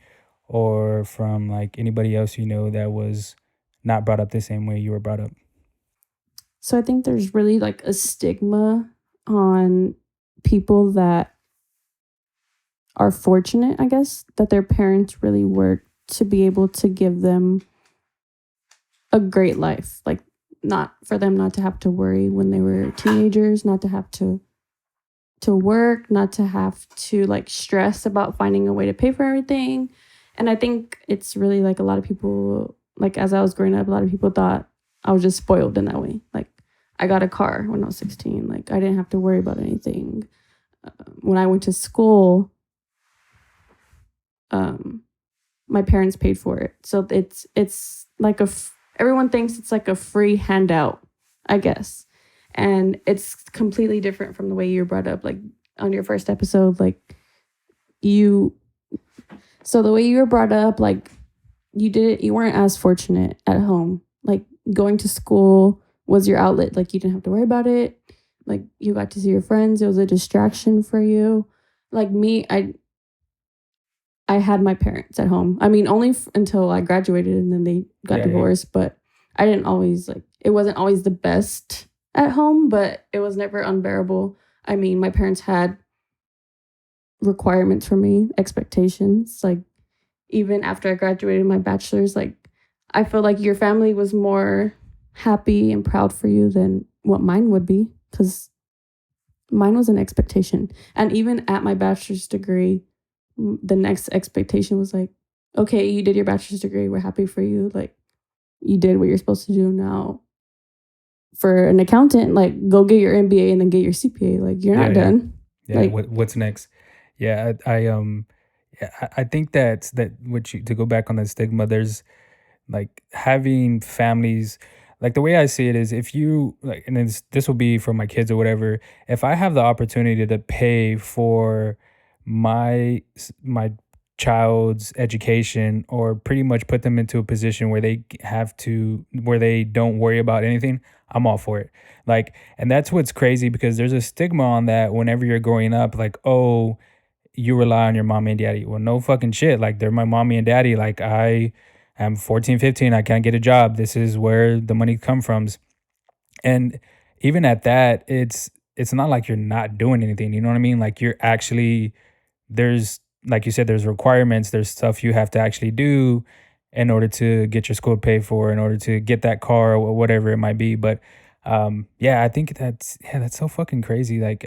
or from like anybody else you know that was not brought up the same way you were brought up? So I think there's really like a stigma on people that are fortunate, I guess, that their parents really work to be able to give them a great life. Like, not for them not to have to worry when they were teenagers, not to have to work, not to have to like stress about finding a way to pay for everything. And I think it's really like a lot of people, like as I was growing up, a lot of people thought I was just spoiled in that way. Like, I got a car when I was 16. Like, I didn't have to worry about anything. When I went to school, um, my parents paid for it. So it's like everyone thinks it's like a free handout, I guess. And it's completely different from the way you're brought up. Like on your first episode, like you so the way you were brought up, like you weren't as fortunate at home. Like going to school was your outlet. Like you didn't have to worry about it. Like you got to see your friends. It was a distraction for you. Like me, I had my parents at home. I mean, only until I graduated and then they got Yeah, yeah, divorced. But I didn't always like it wasn't always the best at home, but it was never unbearable. I mean, my parents had requirements for me, expectations. Like even after I graduated my bachelor's, like I feel like your family was more happy and proud for you than what mine would be because mine was an expectation. And even at my bachelor's degree, the next expectation was like, okay, you did your bachelor's degree. We're happy for you. Like, you did what you're supposed to do now. For an accountant, like, go get your MBA and then get your CPA. Like, you're yeah, not yeah, done. yeah. Like, What's next? Yeah, yeah, I think that what you to go back on the stigma. There's like having families like the way I see it is if you like and this will be for my kids or whatever, if I have the opportunity to pay for my child's education or pretty much put them into a position where where they don't worry about anything, I'm all for it. Like, and that's what's crazy because there's a stigma on that whenever you're growing up, like, oh, you rely on your mommy and daddy. Well, no fucking shit. Like, they're my mommy and daddy. Like, I am 14, 15. I can't get a job. This is where the money come from. And even at that, it's not like you're not doing anything. You know what I mean? Like, you're actually there's like you said, there's requirements, there's stuff you have to actually do in order to get your school paid for, in order to get that car or whatever it might be. But yeah, I think that's so fucking crazy. Like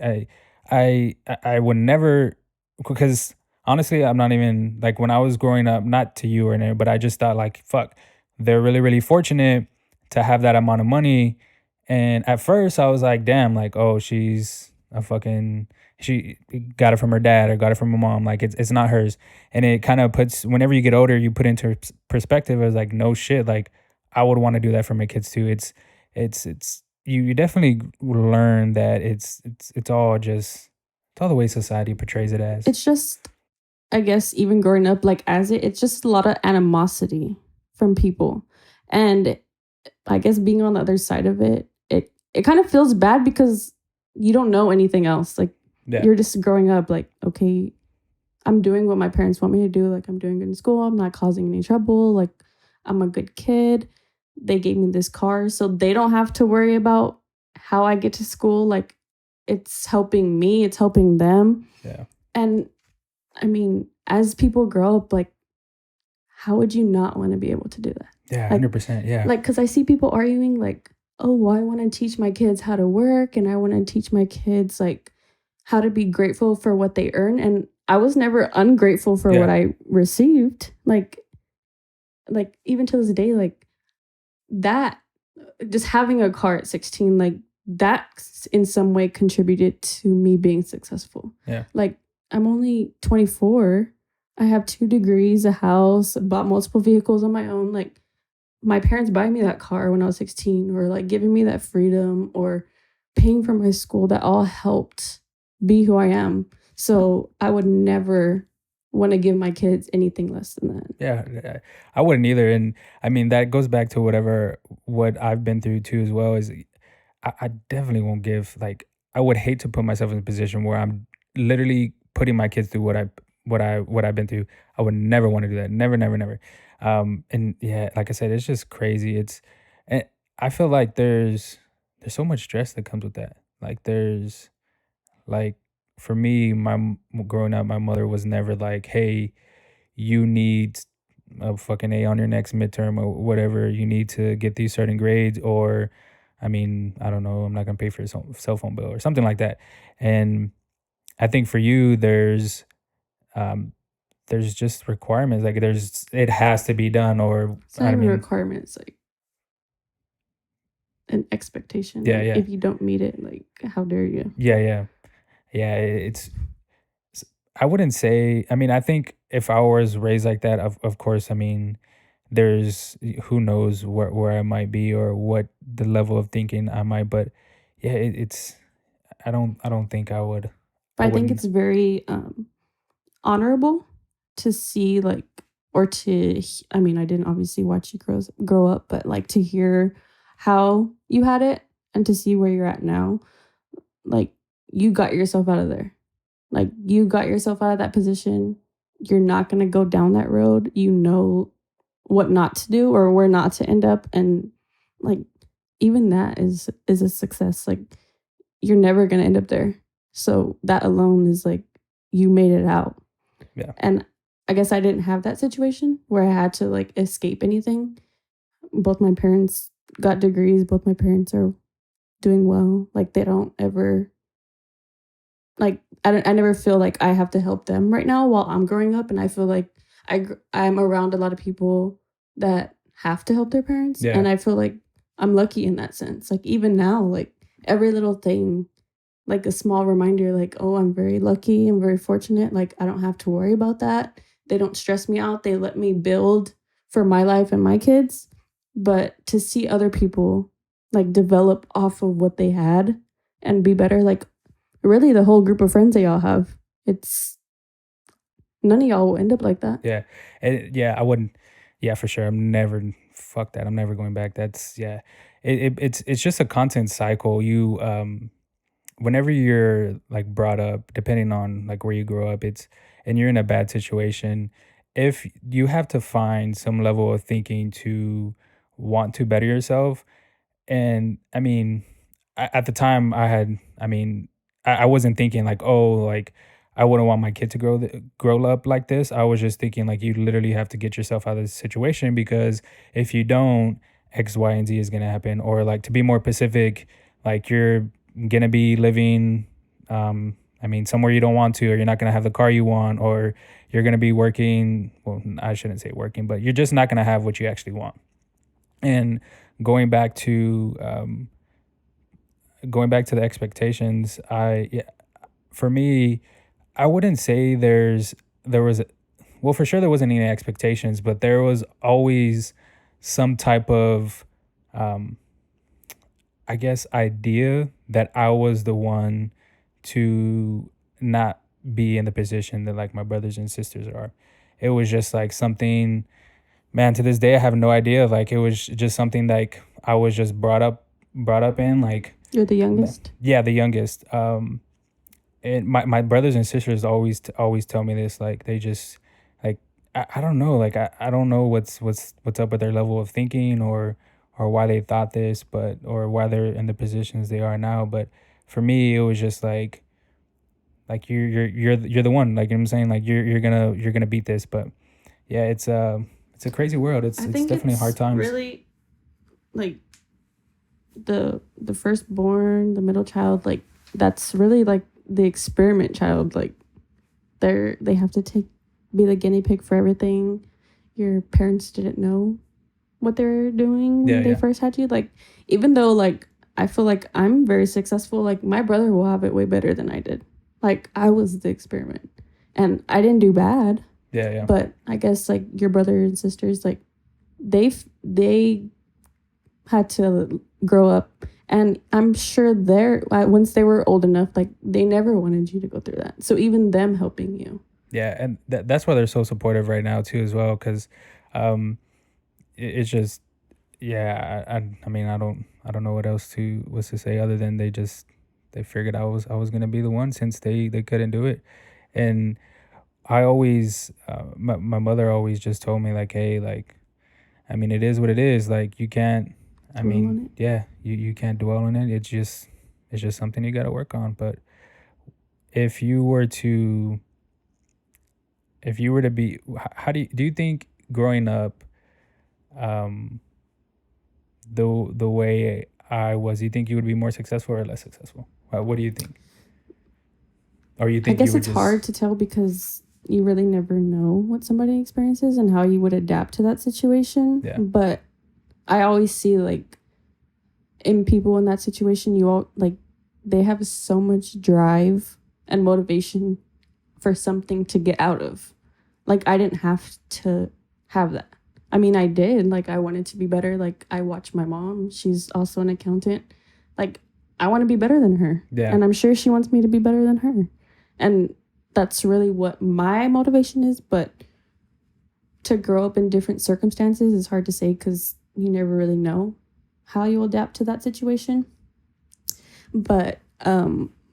I would never, because honestly, I'm not even like when I was growing up, not to you or anything, but I just thought like, fuck, they're really, really fortunate to have that amount of money. And at first I was like, damn, like, oh, she's a fucking she got it from her dad or got it from her mom. Like, it's not hers. And it kind of puts, whenever you get older, you put into perspective as like, no shit, like I would want to do that for my kids too. It's you definitely learn that it's all just, it's all the way society portrays it as. It's just, I guess, even growing up, like as it's just a lot of animosity from people. And I guess being on the other side of it, it kind of feels bad because you don't know anything else. Like, Yeah. you're just growing up, like, okay, I'm doing what my parents want me to do. Like, I'm doing good in school. I'm not causing any trouble. Like, I'm a good kid. They gave me this car, so they don't have to worry about how I get to school. Like, it's helping me, it's helping them. Yeah. And I mean, as people grow up, like, how would you not want to be able to do that? Yeah, Like, 100%. Yeah. Like, because I see people arguing, like, oh, well, I want to teach my kids how to work and I want to teach my kids, like, how to be grateful for what they earn. And I was never ungrateful for what Yeah. I received. Like even to this day, like that, just having a car at 16, like that in some way contributed to me being successful. Yeah. Like, I'm only 24. I have 2 degrees, a house, bought multiple vehicles on my own. Like, my parents buying me that car when I was 16, or like giving me that freedom, or paying for my school, that all helped be who I am. So I would never want to give my kids anything less than that. Yeah, I wouldn't either. And I mean, that goes back to what I've been through too, as well. Is I definitely won't give, like, I would hate to put myself in a position where I'm literally putting my kids through what I've been through. I would never want to do that. Never, never, never. And yeah, like I said, it's just crazy. And I feel like there's so much stress that comes with that. Like, there's like, for me, growing up, my mother was never like, hey, you need a fucking A on your next midterm or whatever. You need to get these certain grades, or, I mean, I don't know, I'm not gonna pay for your cell phone bill or something like that. And I think for you, um, there's just requirements. Like, it has to be done, or It's not I even a mean, requirement. It's like an expectation. yeah, Like, yeah, if you don't meet it, like, how dare you? yeah, yeah, yeah. I wouldn't say. I mean, I think if I was raised like that, of course, I mean, there's who knows where I might be or what the level of thinking I might, but yeah, it's I don't think But I I think wouldn't. it's very honorable to see, like, or to, I mean, I didn't obviously watch you grow up, but like to hear how you had it and to see where you're at now. Like, you got yourself out of there. Like, you got yourself out of that position. You're not going to go down that road. You know what not to do or where not to end up. And like, even that is a success. Like, you're never going to end up there. So that alone is like, you made it out. Yeah. And I guess I didn't have that situation where I had to like escape anything. Both my parents got degrees. Both my parents are doing well. Like, they don't ever, like, I never feel like I have to help them right now while I'm growing up. And I feel like I'm around a lot of people that have to help their parents. Yeah. And I feel like I'm lucky in that sense. Like, even now, like, every little thing, like a small reminder, like, oh, I'm very lucky, I'm very fortunate. Like, I don't have to worry about that. They don't stress me out. They let me build for my life and my kids. But to see other people like develop off of what they had and be better, like, really the whole group of friends that y'all have, it's none of y'all will end up like that. Yeah. Yeah, I wouldn't. Yeah, for sure. I'm never, fuck that. I'm never going back. That's, yeah. It's just a constant cycle. Whenever you're like brought up, depending on like where you grow up, and you're in a bad situation, if you have to find some level of thinking to want to better yourself. And I mean, at the time I wasn't thinking like, oh, like I wouldn't want my kid to grow up like this. I was just thinking like you literally have to get yourself out of this situation, because if you don't, X, Y, and Z is gonna happen. Or like, to be more specific, like you're gonna be living, somewhere you don't want to, or you're not gonna have the car you want, or you're gonna be working. Well, I shouldn't say working, but you're just not gonna have what you actually want. And going back to the expectations, for me, I wouldn't say there was, well, for sure there wasn't any expectations, but there was always some type of, um, I guess, idea that I was the one to not be in the position that like my brothers and sisters are. It was just like something, man, to this day I have no idea. Like it was just something like I was just brought up in, like, You're the youngest. yeah, the youngest. And my brothers and sisters always tell me this, like they just, like, I don't know, like I don't know what's up with their level of thinking, or why they thought this, but, or why they're in the positions they are now. But for me it was just like you're the one, like, you know what I'm saying, like you're gonna beat this. But yeah, it's a crazy world. It's I it's think definitely hard it's times. really like the firstborn, the middle child, like that's really like the experiment child. Like they have to be the guinea pig for everything. Your parents didn't know what they were doing Yeah, when they yeah, first had you. Like even though like I feel like I'm very successful, like my brother will have it way better than I did. Like I was the experiment. And I didn't do bad, yeah, yeah, but I guess like your brother and sisters, like they had to grow up, and I'm sure they're once they were old enough, like they never wanted you to go through that, so even them helping you. yeah. And that's why they're so supportive right now too, as well, because um it's just, yeah, I don't know what else to was to say, other than they figured I was gonna be the one, since they couldn't do it. And I always, my mother always just told me like, hey, like, it is what it is. Like you can't, Dwell on it. yeah, you can't dwell on it. It's just something you got to work on. But if you were to be, how do you think growing up, um the way I was, you think you would be more successful or less successful? What do you think? Or you I think you guess would it's hard just, to tell because you really never know what somebody experiences and how you would adapt to that situation. yeah, But I always see like in people in that situation, you all like they have so much drive and motivation for something to get out of. Like I didn't have to have that. I mean, I did. Like I wanted to be better. Like I watch my mom. She's also an accountant. Like I want to be better than her. yeah, And I'm sure she wants me to be better than her. And that's really what my motivation is, but to grow up in different circumstances is hard to say cuz you never really know how you'll adapt to that situation. But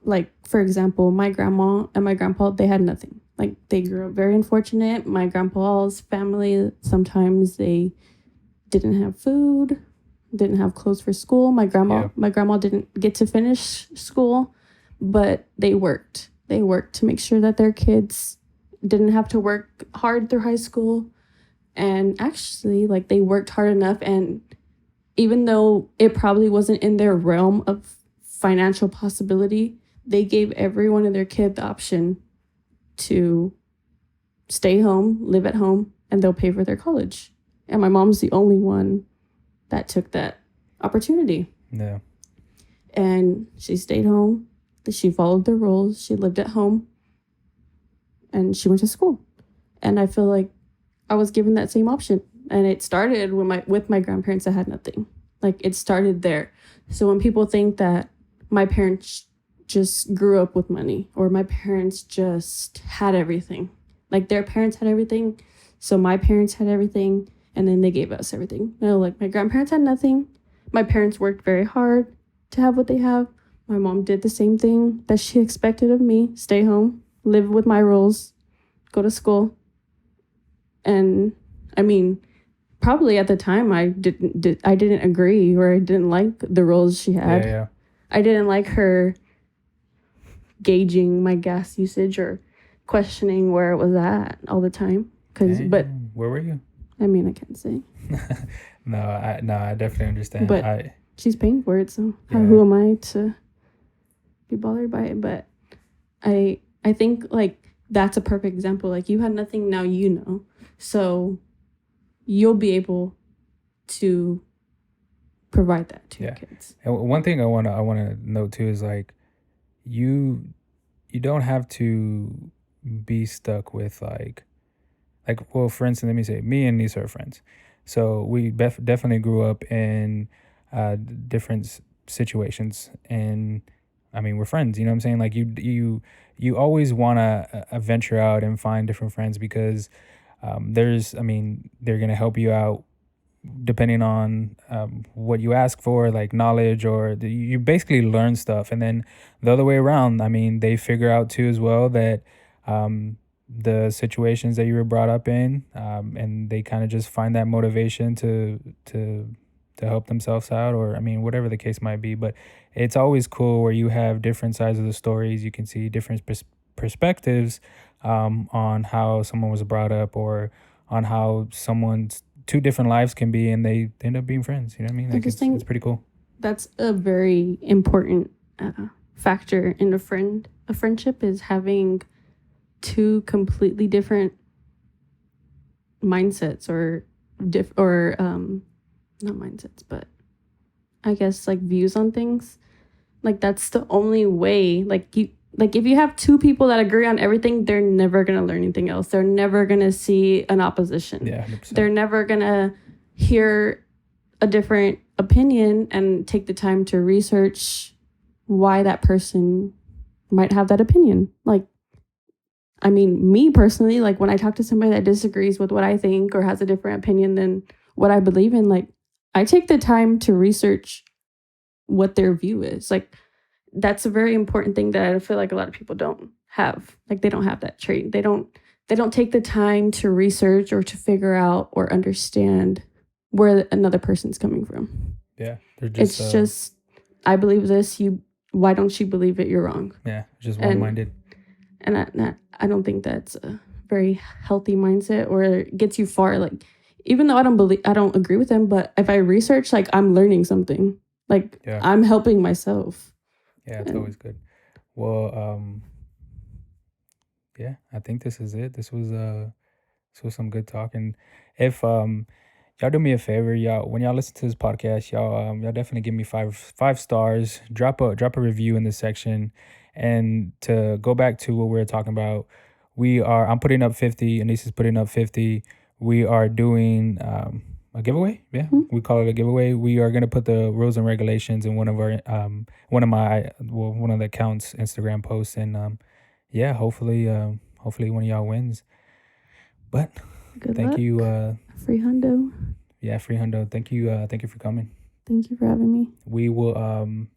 like for example, my grandma and my grandpa, they had nothing. Like they grew up very unfortunate. My grandpa's family, sometimes they didn't have food, didn't have clothes for school. yeah, My grandma didn't get to finish school, but they worked. They worked to make sure that their kids didn't have to work hard through high school. And actually, like they worked hard enough, and even though it probably wasn't in their realm of financial possibility, they gave every one of their kid the option to stay home, live at home, and they'll pay for their college. And my mom's the only one that took that opportunity. yeah, And she stayed home. She followed the rules. She lived at home and she went to school. And I feel like I was given that same option. And it started with my grandparents that had nothing. Like it started there. So when people think that my parents just grew up with money or my parents just had everything, Like their parents had everything, so my parents had everything, and then they gave us everything. No, like my grandparents had nothing. My parents worked very hard to have what they have. My mom did the same thing that she expected of me: stay home, live with my rules, go to school. And I mean, probably at the time I didn't agree, or I didn't like the rules she had. Yeah. I didn't like her gauging my gas usage or questioning where it was at all the time. But where were you? I mean, I can't say. No, I definitely understand. But she's paying for it, so Yeah. who am I to be bothered by it? But I think like that's a perfect example. Like you had nothing, now you know, so you'll be able to provide that to your kids. And one thing I wanna note too is like you don't have to be stuck with like well, for instance, let me say me and Nisa are friends, so we definitely grew up in different situations, and I mean we're friends. You know what I'm saying? Like you always want to venture out and find different friends because there's, I mean, they're gonna help you out depending on what you ask for, like knowledge, or you basically learn stuff. And then the other way around, I mean, they figure out too as well that the situations that you were brought up in, and they kind of just find that motivation to help themselves out, or I mean, whatever the case might be. But it's always cool where you have different sides of the stories. You can see different perspectives on how someone was brought up, or on how someone's two different lives can be, and they end up being friends. You know what I mean? Like it's pretty cool. That's a very important factor in a friendship, is having two completely different mindsets, or not mindsets, but I guess like views on things. Like that's the only way. Like if you have two people that agree on everything, they're never going to learn anything else. They're never going to see an opposition. Yeah, 100%. They're never going to hear a different opinion and take the time to research why that person might have that opinion. Like, I mean, me personally, like when I talk to somebody that disagrees with what I think or has a different opinion than what I believe in, like I take the time to research what their view is. Like, that's a very important thing that I feel like a lot of people don't have. Like they don't have that trait. They don't take the time to research or to figure out or understand where another person's coming from. Yeah, they're just. It's just, I believe this. Why don't you believe it? You're wrong. Yeah, just one-minded. And I don't think that's a very healthy mindset, or gets you far. Like, even though I don't agree with them, but if I research, like I'm learning something. Like I'm helping myself. Yeah, it's always good. Well, yeah, I think this is it. This was some good talking. If y'all do me a favor, y'all, when y'all listen to this podcast, y'all definitely give me five stars. Drop a review in this section. And to go back to what we were talking about, I'm putting up 50, Anissa's putting up 50. We are doing a giveaway. Yeah, we call it a giveaway. We are gonna put the rules and regulations in one of the accounts Instagram posts, and yeah, hopefully one of y'all wins. But thank luck. you. Free hundo. Yeah, free hundo. Thank you for coming. Thank you for having me. We will.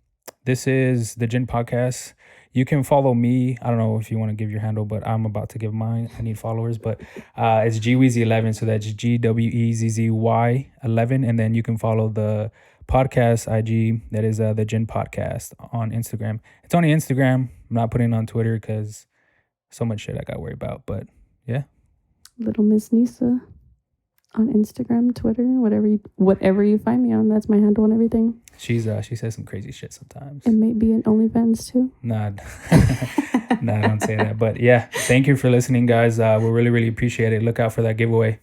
This is the Gin Podcast. You can follow me. I don't know if you want to give your handle, but I'm about to give mine. I need followers, but it's GWeezy11. So that's GWEZZY 11. And then you can follow the podcast IG. That is the Gin Podcast on Instagram. It's only Instagram. I'm not putting it on Twitter because so much shit I got to worry about. But yeah. Little Miss Nisa on Instagram, Twitter, whatever you find me on. That's my handle and everything. She says some crazy shit sometimes. It may be an OnlyFans too. Nah, nah, don't say that. But yeah, thank you for listening, guys. We really, really appreciate it. Look out for that giveaway.